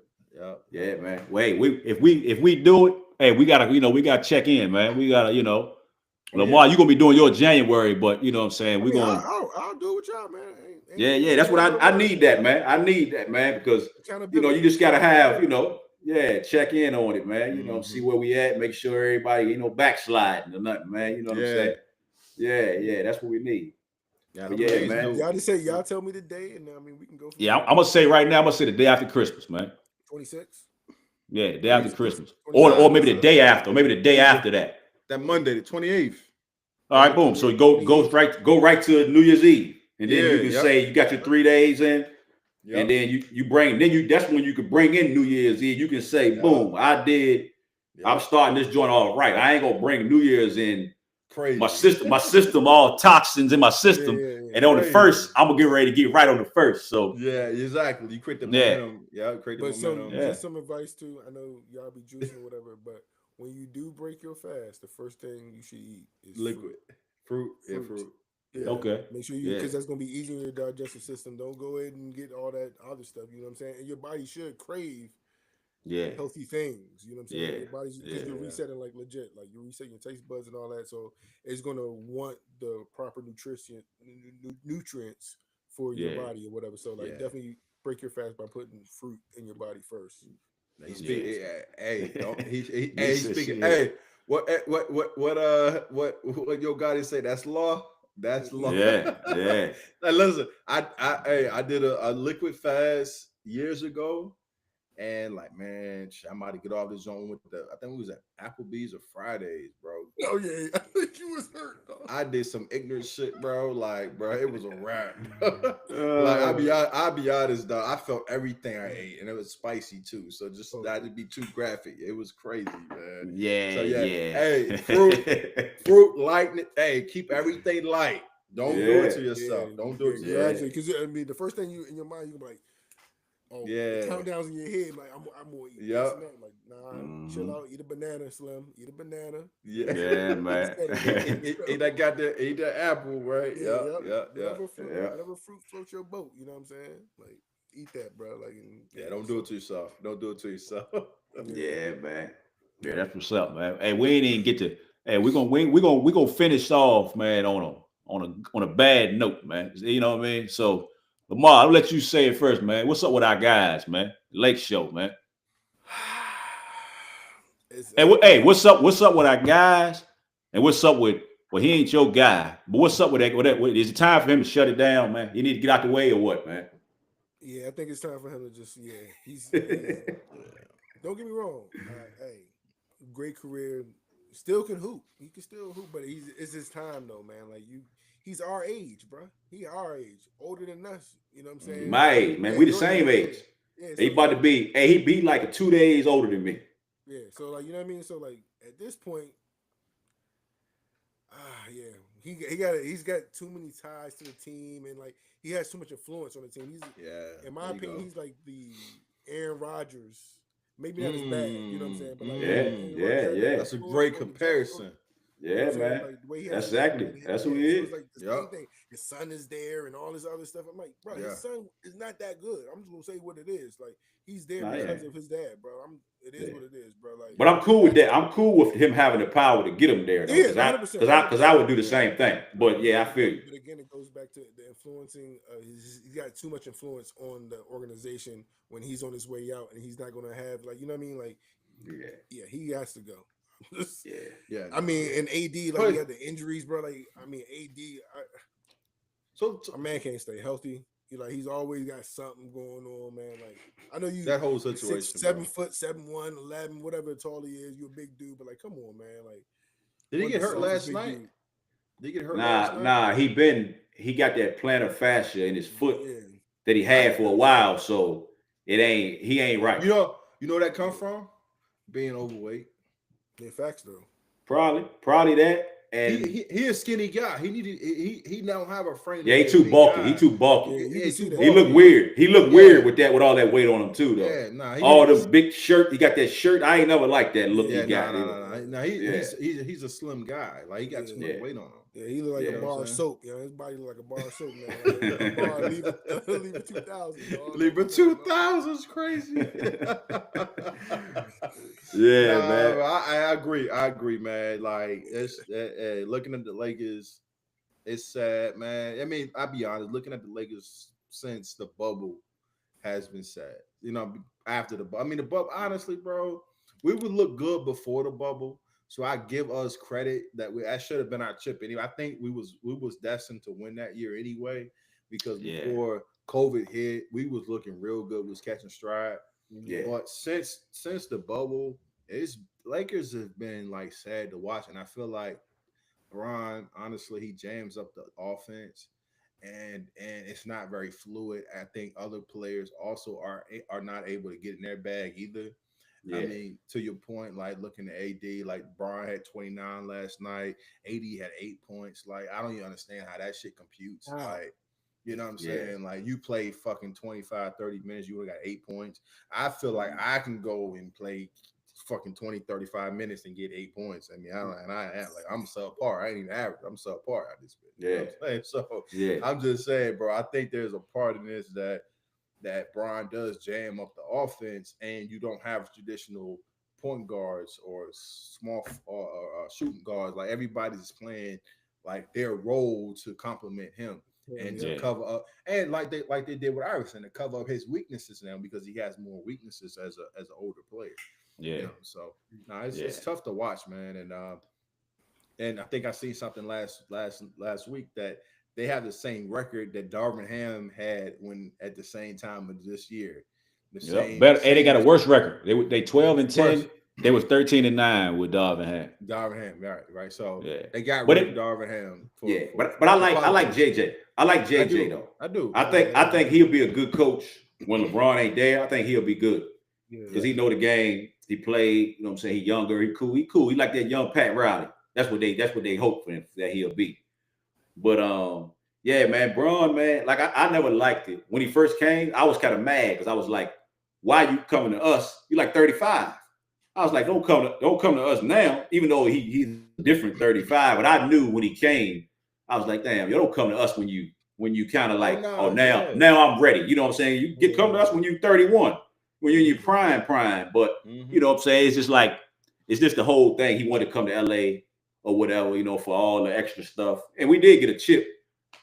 Yeah, man. Wait, if we do it, hey, we gotta check in, man. We gotta, Lamar, you're gonna be doing your January, but you know what I'm saying? We're gonna I'll do it with y'all, man. Yeah, that's what I need that, man. I need that, man, because you just gotta have, check in on it, man. See where we at, make sure everybody, backsliding or nothing, man. You know what I'm saying? Yeah, that's what we need. Yeah, man. Y'all tell me the day, and we can go. I'm gonna say right now, I'm gonna say the day after Christmas, man. 26. Yeah, the day after Christmas, or maybe the day after, or maybe the day after that. That Monday, the 28th. All right, boom. So go right to New Year's Eve, and then you can say you got your 3 days in, and then you bring. Then that's when you could bring in New Year's Eve. You can say, boom, I did. I'm starting this joint all right. I ain't gonna bring New Year's in. Crazy. My system, all toxins in my system, and on the first, I'm gonna get ready to get right on the first. So exactly. You create the momentum. Create the momentum. Just some advice too. I know y'all be juicing or whatever, but when you do break your fast, the first thing you should eat is liquid fruit. Yeah. Okay. Make sure because that's gonna be easy in your digestive system. Don't go ahead and get all that other stuff. You know what I'm saying? And your body should crave healthy things. You know what I'm saying? Your body's because you're resetting like legit, like you're resetting your taste buds and all that. So it's gonna want the proper nutrients for your body or whatever. So definitely break your fast by putting fruit in your body first. He's speaking. He's speaking. Hey, what your guy say? That's law. That's law. Yeah. Now listen, I did a liquid fast years ago, and like, man, I'm about to get off this zone with I think we was at Applebee's or Fridays, bro. Oh yeah, I think you was hurt. Though. I did some ignorant shit, bro. Like, bro, it was a wrap. Like, I'll be honest, though. I felt everything I ate, and it was spicy too. So just not to be too graphic, it was crazy, man. Yeah. Hey, fruit, lightning. Hey, keep everything light. Don't do it to yourself. Don't do it to yourself. Because the first thing you in your mind, you can be like, oh, countdowns in your head, like I'm gonna eat this and that. Like, nah, chill out, eat a banana, Slim. Eat a banana. Yeah, man. Eat that apple, right? Whatever fruit floats your boat. You know what I'm saying? Like, eat that, bro. Like, don't do it to yourself. Don't do it to yourself. Yeah, man. Yeah, that's what's up, man. Hey, we ain't even get to. Hey, we're gonna finish off, man, on a bad note, man. You know what I mean? So, Lamar, I'll let you say it first, man. What's up with our guys, man? Lake Show, man. Hey, what's up with our guys? And what's up with? Well, he ain't your guy, but what's up with that? Is it time for him to shut it down, man? You need to get out the way or what, man? Yeah, I think it's time for him to just he's don't get me wrong. Hey, great career. Still can hoop. He can still hoop, but it's his time though, man. Like he's our age, bro. He our age, older than us. You know what I'm saying? My age, man. We the same age. Yeah, so he about to be. Hey, he be like 2 days older than me. Yeah. So like, you know what I mean? So like at this point, he's got too many ties to the team, and like he has too much influence on the team. In my opinion, he's like the Aaron Rodgers. Maybe not as bad, you know what I'm saying? But like, yeah. That's a great comparison. You know Yeah, what I'm saying? man. Like the way he That's has that exactly. mentality. That's who he So is. it's like the Yeah. same thing. His son is there and all this other stuff. I'm like, bro, Yeah. his son is not that good. I'm just gonna say what it is. Like he's there Nah, because yeah. of his dad, bro. It is Yeah. what it is, bro. Like, But I'm cool with that. I'm cool with him having the power to get him there, though. Yeah, Because 100%. I would do the same thing. But yeah, I feel you. But again, it goes back to the influencing. He's got too much influence on the organization when he's on his way out, and he's not going to have, like, you know what I mean? Like, Yeah. he has to go. Yeah. I mean, and AD, like, he had the injuries, bro. Like, I mean, So a man can't stay healthy. He's always got something going on, man. Like, I know you that whole you're situation, 7 bro. foot, 7'1", 11, whatever tall he is. You're a big dude, but like, come on, man. Like, Did he one get of the hurt softest last big night? dude. Did he get hurt last night? He got that plantar fascia in his foot Yeah. that he had for a while, so he ain't right. You know where that come from? Being overweight. Yeah, facts though. Probably that. And he a skinny guy. He don't have a frame. yeah, he too bulky. Yeah, you can see that. He look weird. He look weird with all that weight on him too, though. Yeah, nah. All the big shirt. He got that shirt. I ain't never liked that look he got. Nah. He's a slim guy. Like he got too much weight on him. Yeah, he look like a bar of soap. His body look like a bar of soap now. Like a bar Libra 2000. Libra 2000 is crazy. Man. I agree, man. Like it's looking at the Lakers, it's sad, man. I mean, I'll be honest. Looking at the Lakers since the bubble has been sad. After the bubble. I mean, the bubble. Honestly, bro, we would look good before the bubble. So I give us credit that that should have been our chip anyway. I think we was destined to win that year anyway, because before COVID hit, we was looking real good. We was catching stride. Yeah. But since the bubble, Lakers have been like sad to watch, and I feel like Bron, honestly, he jams up the offense, and it's not very fluid. I think other players also are not able to get in their bag either. Yeah. I mean, to your point, like looking at AD, like Bron had 29 last night. AD had 8 points. Like, I don't even understand how that shit computes. Wow. Like, you know what I'm saying? Like, you play fucking 25, 30 minutes, you only got 8 points. I feel like I can go and play fucking 20, 35 minutes and get 8 points. I mean, I'm subpar. I ain't even average. I'm subpar at this bit. Yeah. You know what I'm saying? So I'm just saying, bro, I think there's a part of this that Bron does jam up the offense, and you don't have traditional point guards or small shooting guards. Like, everybody's playing like their role to complement him and to cover up, and like they did with Iverson, to cover up his weaknesses now, because he has more weaknesses as an older player. Yeah. So it's tough to watch, man. And I think I seen something last week that they have the same record that Darvin Ham had at the same time of this year. Better. They got a worse record. They 12-10. They was 13-9 with Darvin Ham. Darvin Ham, right. So they got rid of Darvin Ham. But I like JJ. I like JJ though. I do. I think he'll be a good coach when LeBron ain't there. I think he'll be good because he know the game. He played. You know what I'm saying? He younger. He cool. He like that young Pat Riley. That's what they hope for him, that he'll be. But yeah, man, Bron, man, like I never liked it. When he first came, I was kind of mad because I was like, why you coming to us? You like 35. I was like, don't come to us now, even though he's different 35. But I knew when he came, I was like, damn, you don't come to us when you kind of like, now I'm ready. You know what I'm saying? You come to us when you're 31, when you're in your prime. But you know what I'm saying? It's just like, it's just the whole thing. He wanted to come to LA or whatever, you know, for all the extra stuff. And we did get a chip.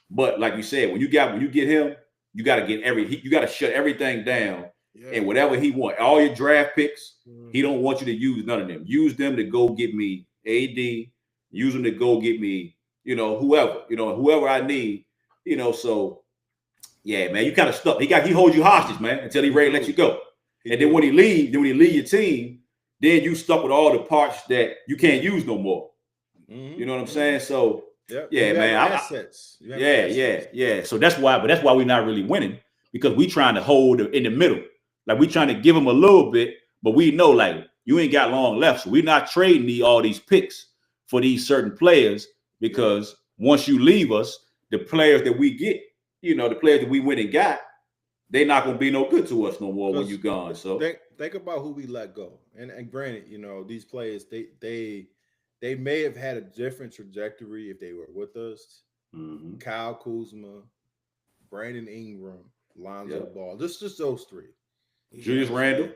But like you said, when you get him, you got to you got to shut everything down. Yeah. And whatever he want, all your draft picks, he don't want you to use none of them. Use them to go get me AD. Use them to go get me, whoever I need. So yeah, man, you kind of stuck. He holds you hostage, man, until he ready to let you go. And then when he leave your team, then you stuck with all the parts that you can't use no more. You know what I'm saying? So yeah, man. Assets. Yeah. So that's why we're not really winning, because we trying to hold in the middle. Like, we trying to give them a little bit, but we know, like, you ain't got long left. So we're not trading all these picks for these certain players, because once you leave us, the players that we get, the players that we went and got, they're not going to be no good to us no more when you're gone. So think about who we let go. And granted, these players, they they may have had a different trajectory if they were with us. Mhm. Kyle Kuzma, Brandon Ingram, Lonzo Yep. Ball. Just those three. Julius Randle.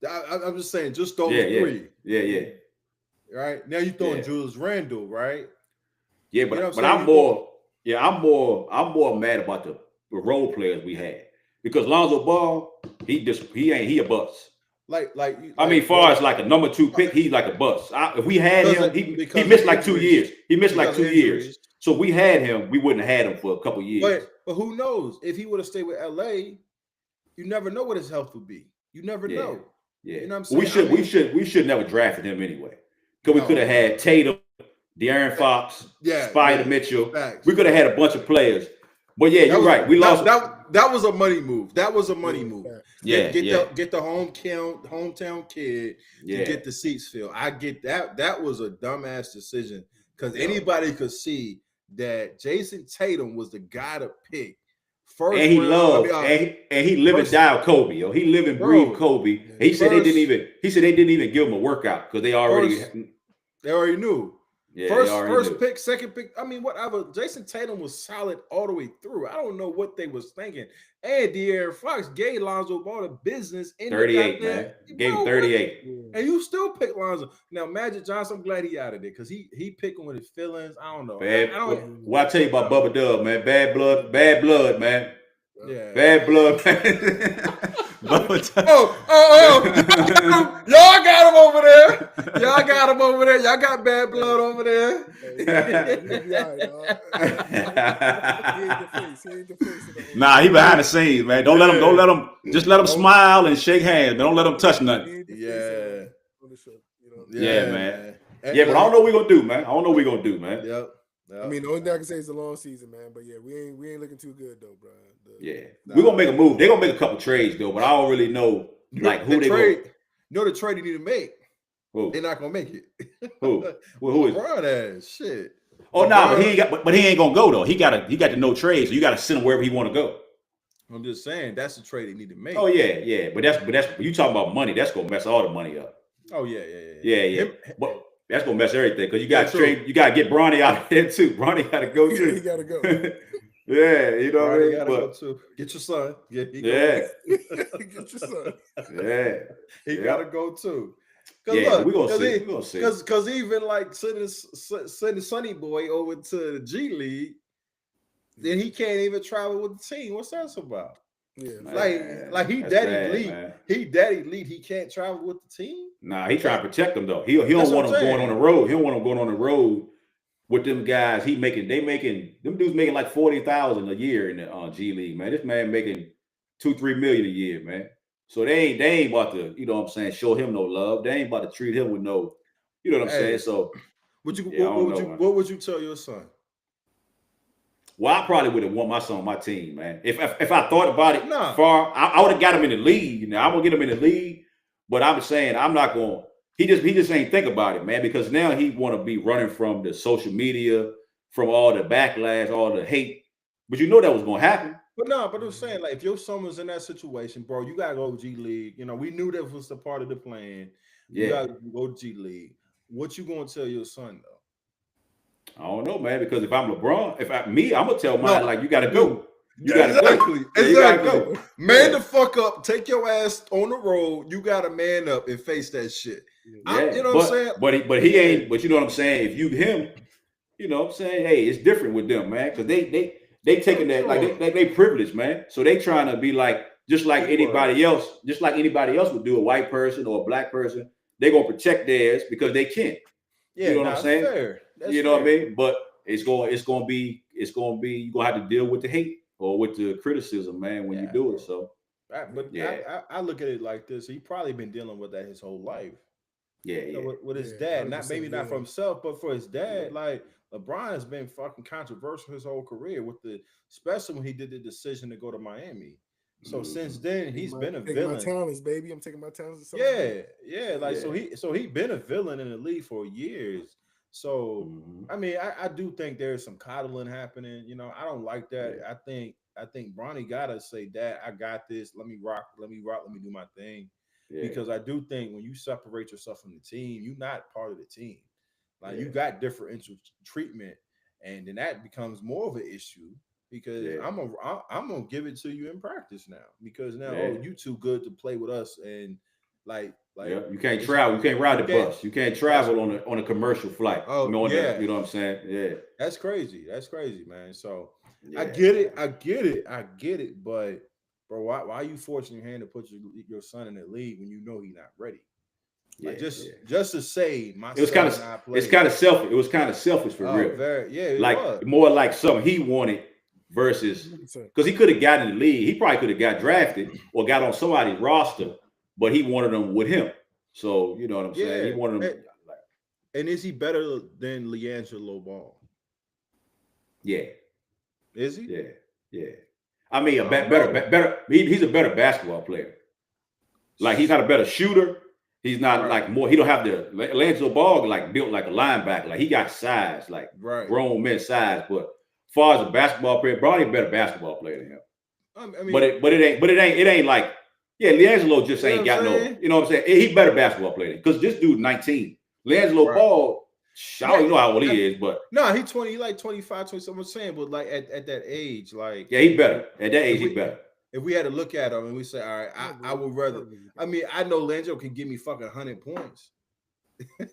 I'm just saying, just those Yeah, three. yeah. Right now, you throwing Yeah. Julius Randle, right? Yeah, You know what I'm but saying? I'm more, I'm more mad about the role players we had because Lonzo Ball, he a bust. I mean, far as like a number 2 pick, he's like a bust. If we had him, he missed like 2 years. He missed like 2 years. So if we had him, we wouldn't have had him for a couple years. But who knows? If he would have stayed with LA, you never know what his health would be. You never know. Yeah, you know what I'm saying. We should never drafted him anyway because we could have had Tatum, De'Aaron Fox, Spider Mitchell. Facts. We could have had a bunch of players. But yeah, you're right. We lost. That was a money move. That was a money move. Yeah, get the hometown kid to get the seats filled. I get that. That was a dumbass decision because anybody could see that Jason Tatum was the guy to pick. First, and he loved, and he live and die Kobe. Yo, he live and breathe Kobe. He said they didn't even give him a workout because they already knew. Yeah, first pick, second pick. I mean, whatever. Jason Tatum was solid all the way through. I don't know what they was thinking. And De'Aaron Fox gave Lonzo Ball the business in 38, man. Gave him 38. And you still pick Lonzo. Now, Magic Johnson, I'm glad he out of there because he picking with his feelings. I don't know. What I tell you about Bubba Dub, man. Bad blood, man. Yeah. Bad blood, man. Y'all got him over there. Y'all got bad blood over there. Nah, he behind the scenes, man. Don't let him. Just let him smile and shake hands. But don't let him touch nothing. Yeah, man. Yeah, but I don't know what we're gonna do, man. Yep. I mean, the only thing I can say is the long season, man. But yeah, we ain't looking too good though, bro. We're gonna make a move. They're gonna make a couple trades though, but I don't really know like who they trade. You know the trade you need to make. Who? They're not gonna make it. Who? Who is LeBron ass shit. Oh no, but he ain't gonna go though. He got the no trade, so you got to send him wherever he want to go. I'm just saying that's the trade they need to make. Oh yeah. But that's you talking about money. That's gonna mess all the money up. Oh yeah. But that's gonna mess everything because you got to trade. You got to get Bronny out of there too. Bronny got to go too. He got to go. Yeah, you know what I mean. Go too. Get your son. Get your son. Yeah, he got to go too. Yeah, we're gonna see. Because even like sending Sonny Boy over to the G League, then he can't even travel with the team. What's that about? Yeah, like he daddy elite. Man. He daddy elite. He can't travel with the team. Nah, he trying to protect them though. He don't want them going on the road. He don't want them going on the road with them guys. Them dudes making like 40,000 a year in the G League, man. This man making 2-3 million a year, man. So they ain't about to, you know what I'm saying, show him no love. They ain't about to treat him with no, you know what I'm saying. So what would you tell your son? Well, I probably would have want my son on my team, man. If I thought about it far, I would have got him in the league. You know, I'm gonna get him in the league, but I'm saying I'm not going. He just ain't think about it, man, because now he want to be running from the social media, from all the backlash, all the hate. But you know that was gonna happen. But I'm saying, like, if your son was in that situation, bro, you gotta go to G League. You know, we knew that was the part of the plan. You gotta go to G League. What you gonna tell your son though? I don't know, man, because if I'm LeBron, I'm gonna tell mine like you gotta go. You gotta exactly. go. You gotta go. Man the fuck up. Take your ass on the road. You gotta man up and face that shit. Yeah. You know what I'm saying? But he ain't. But you know what I'm saying? If you him, you know what I'm saying? Hey, it's different with them, man, because they taking that like they privileged, man. So they trying to be like just like anybody else would do, a white person or a black person. They gonna protect theirs because they can. Yeah, you know what I'm saying? You know what I mean? But it's gonna be you're gonna have to deal with the hate or with the criticism, man, when you do it. So I look at it like this. He probably been dealing with that his whole life. With his dad, not for himself, but for his dad. Like LeBron has been fucking controversial his whole career, especially when he did the decision to go to Miami. So since then, he's been a villain. My talents, baby. I'm taking my talents. So he been a villain in the league for years. So I mean, I do think there's some coddling happening. You know, I don't like that. I think Bronny gotta say, Dad, I got this. Let me rock. Let me do my thing. Yeah. Because I do think when you separate yourself from the team, you're not part of the team. Like you got differential treatment, and then that becomes more of an issue because I'm gonna give it to you in practice now because now you too good to play with us and like you can't travel, you can't ride the bus, you can't travel on a commercial flight. Oh, you know what I'm saying? Yeah, that's crazy, man. So I get it, but bro, why are you forcing your hand to put your son in the league when you know he's not ready? Like just to say my it was kind of selfish. It was kind of selfish for real. Like more like something he wanted versus because he could have gotten in the league. He probably could have got drafted or got on somebody's roster, but he wanted them with him. So you know what I'm saying? He wanted them. And is he better than LiAngelo Ball? Yeah. Is he? Yeah. I mean, better. He's a better basketball player. Like he's not a better shooter. He's not like more. He don't have the LiAngelo Ball like built like a linebacker. Like he got size, like grown men size. But as far as a basketball player, Bronny a better basketball player than him. I mean, but it ain't like LiAngelo just ain't got no. You know what I'm saying? He better basketball player because this dude 19. LiAngelo Ball, I don't know how old he is, but no, he's 20. He like 25, 27. I'm saying, but like at that age, like he better at that age. He better. If we had to look at him and we say, all right, I would rather. I mean, I know LiAngelo can give me fucking 100 points.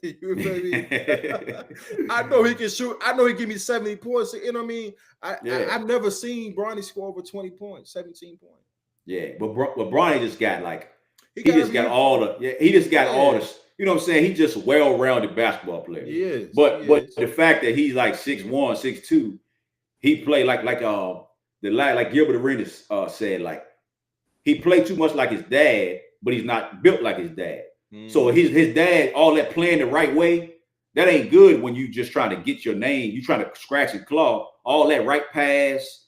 You feel me? I know he can shoot. I know he give me 70 points. You know what I mean? I've never seen Bronny score over 20 points, 17 points. Yeah, but Bronny just got like he just got all the. You know what I'm saying? He's just a well-rounded basketball player. He is. But the fact that he's like 6'1", 6'2", he played like Gilbert Arenas said, like he played too much like his dad, but he's not built like his dad. So his dad, all that playing the right way, that ain't good when you just trying to get your name. You trying to scratch and claw, all that right pass,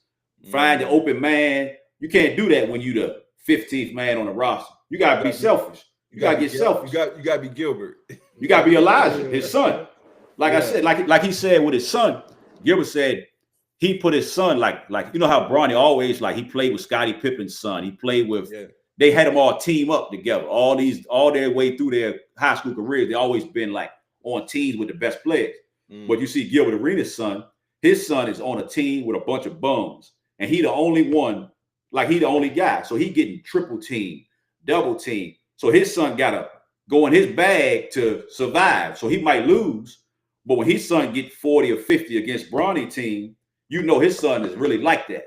find the open man. You can't do that when you the 15th man on the roster. You gotta be selfish. You gotta get selfish. You gotta be Gilbert. You gotta be Elijah, his son. Like I said, like he said with his son, Gilbert said he put his son like you know how Bronny always like he played with Scottie Pippen's son. He played with they had them all team up together. All their way through their high school careers, they always been like on teams with the best players. But you see Gilbert Arenas' son, his son is on a team with a bunch of bums, and he the only one, like he the only guy. So he getting triple team, double team. So his son gotta go in his bag to survive. So he might lose, but when his son get 40 or 50 against Bronny team, you know his son is really like that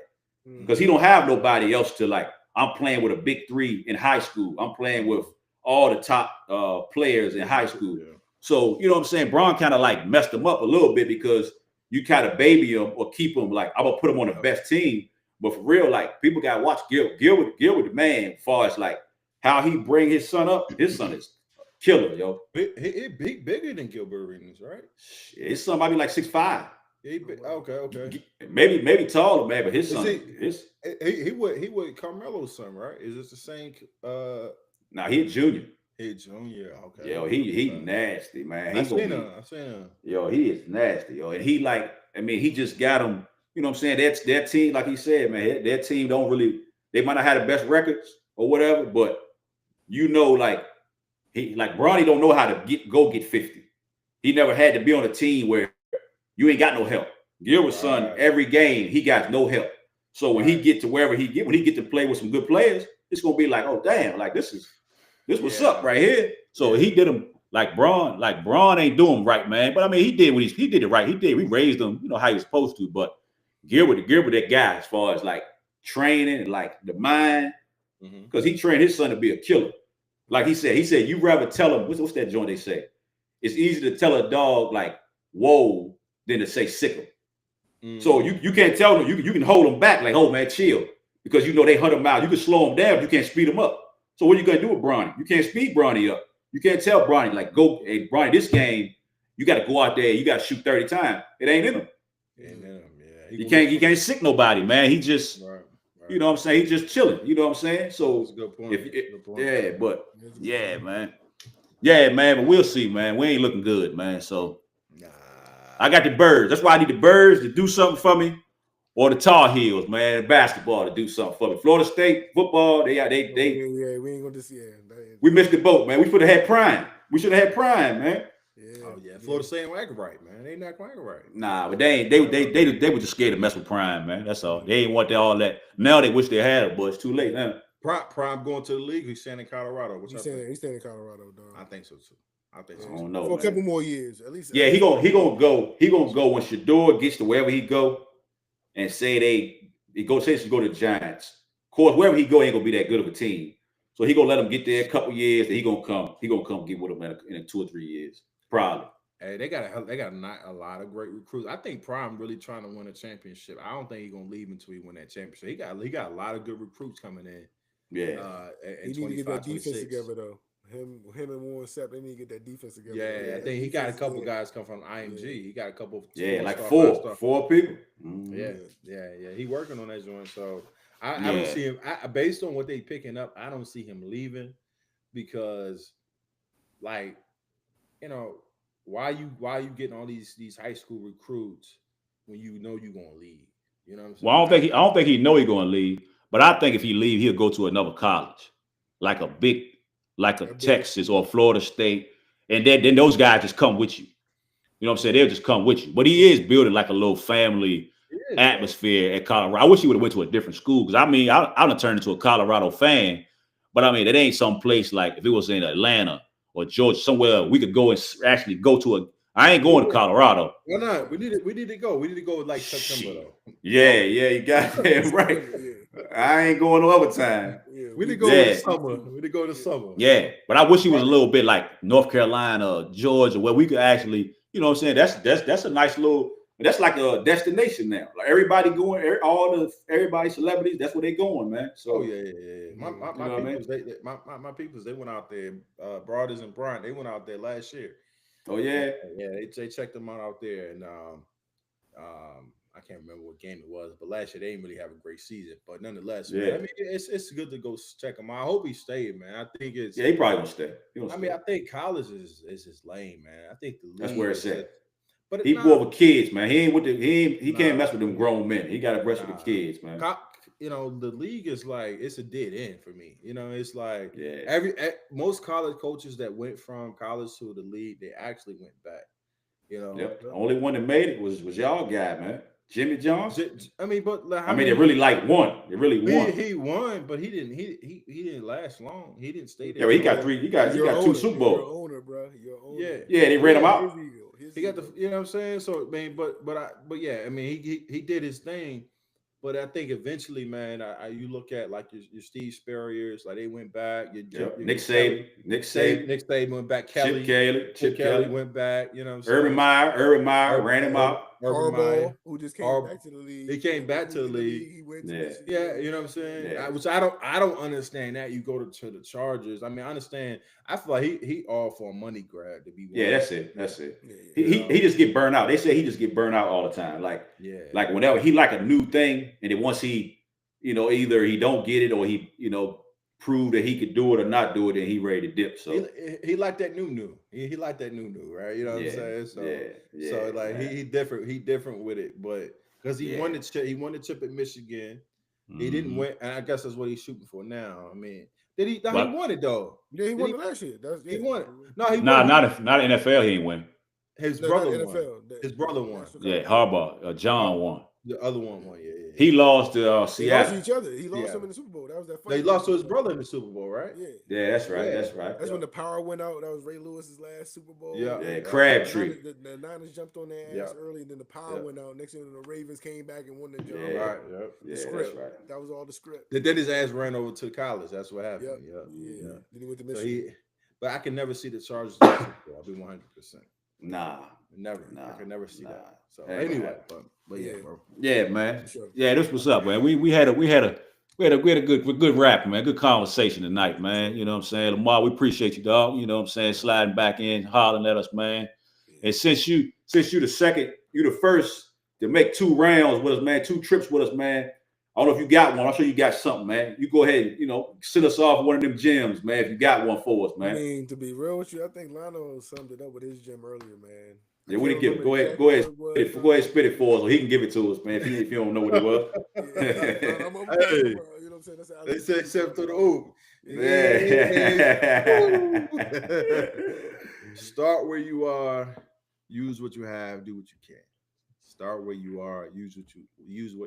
because he don't have nobody else to like. I'm playing with a big three in high school. I'm playing with all the top players in high school. Yeah. So, you know what I'm saying? Bron kind of like messed him up a little bit because you kind of baby him or keep him like, I'm going to put him on the best team. But for real, like people got to watch Gilbert the man as far as like how he bring his son up. His son is killer, yo. He bigger than Gilbert Arenas, right? His son might be like 6'5". Okay. Maybe taller, man, but his son he would Carmelo's son, right? Is this the same? Nah, he a junior. He a junior, okay. Yo, he nasty, man. I seen him. Yo, he is nasty, yo, and he like, I mean, he just got him. You know what I'm saying? That's their team, like he said, man. Their team don't really. They might not have the best records or whatever, but you know, like Bronny don't know how to get 50. He never had to be on a team where you ain't got no help. Gilbert's son, every game, he got no help. So when he get to wherever when he get to play with some good players, it's gonna be like, oh damn, like this what's up right here. So he did him like Bron ain't doing right, man. But I mean, he did it right. We raised him, you know how he was supposed to. But Gilbert, that guy, as far as like training and like the mind, because he trained his son to be a killer. Like he said, you rather tell him what's that joint they say? It's easy to tell a dog like whoa than to say sick him. So you can't tell them, you can hold them back like, oh man, chill. Because you know they hunt them out. You can slow them down, you can't speed them up. So what are you gonna do with Bronny? You can't speed Bronny up. You can't tell Bronny, like, go, hey, Bronny, this game, you gotta go out there, you gotta shoot 30 times. It ain't in him. You can't sick nobody, man. He just you know what I'm saying? He's just chilling. You know what I'm saying? So that's a good point. But we'll see, man. We ain't looking good, man. So I got the Birds. That's why I need the Birds to do something for me, or the Tar Heels, man, basketball to do something for me. Florida State football, we ain't gonna just we missed the boat, man. We should have had Prime. Man. Yeah. Oh yeah, Florida State ain't acting right, man. They not acting right. Nah, but they were just scared to mess with Prime, man. That's all. They ain't want all that. Now they wish they had it, but it's too late now. Prime going to the league. He's staying in Colorado. He's staying in Colorado, dog. I think so too. I think I so. don't know, For a man. couple more years, at least. Yeah, he gonna go when Shador gets to wherever he go, and say he go to the Giants. Of course, wherever he go, ain't gonna be that good of a team. So he gonna let him get there a couple years, and he gonna come get with him in 2 or 3 years, probably. Hey, they got not a lot of great recruits. I think Prime really trying to win a championship. I don't think he's gonna leave until he win that championship. He got a lot of good recruits coming in. Yeah, he need to get that defense together though. Him and Warren Sapp, they need to get that defense together. Yeah, I think he got a couple guys come from IMG. Yeah. He got a couple. Like four people. Mm-hmm. Yeah. He working on that joint. So I don't see him. Based on what they picking up, I don't see him leaving because, like, why you getting all these high school recruits when you know you're gonna leave? You know what I'm saying? Well, I don't think he know he's gonna leave, but I think if he leave, he'll go to another college, like a Texas or Florida State, and then those guys just come with you. You know what I'm saying? They'll just come with you. But he is building like a little family atmosphere at Colorado. I wish he would have went to a different school because I would have turned into a Colorado fan. But I mean, it ain't some place like if it was in Atlanta or Georgia, somewhere we could go and actually go to a. I ain't going to Colorado. Why not? We need to go. We need to go like September though. Yeah, you got that right. I ain't going no other time. We need to go in the summer. We need to go in the summer. Yeah, but I wish he was a little bit like North Carolina, Georgia, where we could actually, you know what I'm saying? That's a nice little. That's like a destination now. Like everybody going, everybody celebrities. That's where they going, man. So My peoples, they went out there. Broaders and Bryant, they went out there last year. Oh yeah, they checked them out there, and I can't remember what game it was, but last year they didn't really have a great season. But nonetheless, man, I mean, it's good to go check him out. I hope he stayed, man. I think it's he probably won't stay. I think college is just lame, man. I think that's where it's at. But he go with kids, man. He ain't with he can't mess with them grown men. He got to mess with the kids, man. The league is like it's a dead end for me. It's like most college coaches that went from college to the league, they actually went back. Yep. The only one that made it was y'all guy, man. Jimmy Johnson. They really won. They really won. He won, but he didn't. He didn't last long. He didn't stay there. Yeah, he got 3. He got 2 Super Bowls. Your owner, bro. Your owner. Yeah. They ran him out. He got the. You know what I'm saying? So, man, but yeah. I mean, he did his thing. But I think eventually, man, you look at like your Steve Spurriers, like they went back. Nick Saban went back. Chip Kelly went back. You know what I'm saying? Urban Meyer ran him out. Harbaugh, who just came back to the league. He came back to the league. He went you know what I'm saying? Which I don't understand that. You go to the Chargers. I mean, I understand. I feel like he all for a money grab to be. Yeah, that's it. He just get burned out. They say he just get burned out all the time. Like whenever he like a new thing, and then once he, either he don't get it or he, prove that he could do it or not do it, and he ready to dip. So he like that new. He like that new, right? You know what I'm saying? So like he different. He different with it, but because he won the chip at Michigan, he didn't win, and I guess that's what he's shooting for now. I mean, he won it though? Yeah, he won it last year. He won it. Not NFL. He ain't win. His brother won. His brother won. Yeah, Harbaugh. John won. The other one won. Yeah. He lost to Seattle. They lost to each other. He lost him in the Super Bowl. That was that. They lost to his brother in the Super Bowl, right? Yeah, that's right. That's right. That's when the power went out. That was Ray Lewis's last Super Bowl. Yeah. Crabtree. The Niners jumped on their ass early, and then the power went out. Next thing the Ravens came back and won the job. Right. The script. That's right. That was all the script. Then his ass ran over to college. That's what happened. Yeah. Then he went to Michigan. But I can never see the Chargers. I'll be 100%. Nah. Never. I can never see that. So anyway, but yeah, bro. Yeah, man. Sure. Yeah, this was up, man. We had a good rap, man. Good conversation tonight, man. You know what I'm saying? Lamar, we appreciate you, dog. You know what I'm saying? Sliding back in, hollering at us, man. And since you the first to make 2 rounds with us, man, 2 trips with us, man. I don't know if you got one. I'm sure you got something, man. You go ahead, send us off one of them gyms, man, if you got one for us, man. I mean, to be real with you, I think Lionel summed it up with his gym earlier, man. Yeah, we didn't give it. Go ahead, spit it for us, so he can give it to us, man. If you don't know what it was. You know what I'm saying? They said 7 through the hoop. Yeah. Start where you are, use what you have, do what you can. Start where you are, use what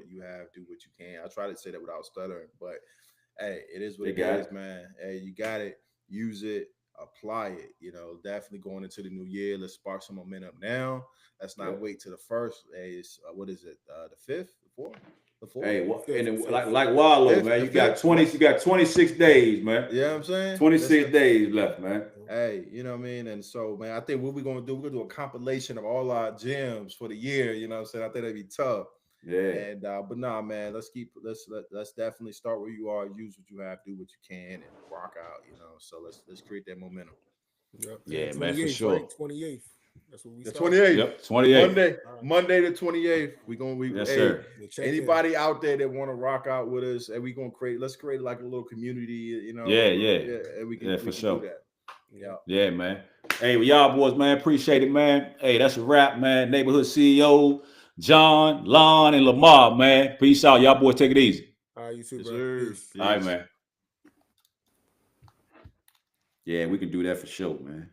you have, do what you can. I try to say that without stuttering, but hey, it is what You it got is, it. man. Hey, you got it, use it, apply it. Definitely going into the new year. Let's spark some momentum now. Let's not Yep. wait till the first. Hey, it's, what is it? The fifth, the fourth, the fourth. Hey, what, Fifth, and fifth. like Wallow, Fifth, man, the you got fifth. 20, you got 26 days, man. You know what I'm saying? 26 days left, man. Hey, you know what I mean? And so, man, I think what we're gonna do, we're gonna do a compilation of all our gems for the year. You know what I'm saying? I think that'd be tough. Yeah. And but nah, man, let's definitely start where you are, use what you have, do what you can, and rock out. So let's create that momentum. Yep. Yeah, man, for 28th, sure. right? 28th. That's what we The started. 28th. Yep, 28. Monday the 28th. Yes, hey, sir. Yeah, check in. anybody out there that want to rock out with us, and let's create like a little community, Yeah. and we can, Yeah, we for can sure. do that. Yeah. Yeah, man. Hey, well, y'all boys, man, appreciate it, man. Hey, that's a wrap, man. Neighborhood CEO, John, Lon, and Lamar, man. Peace out. Y'all boys, take it easy. All right, you too, Yes, bro. sir. Peace. All right, man. Yeah, we can do that for sure, man.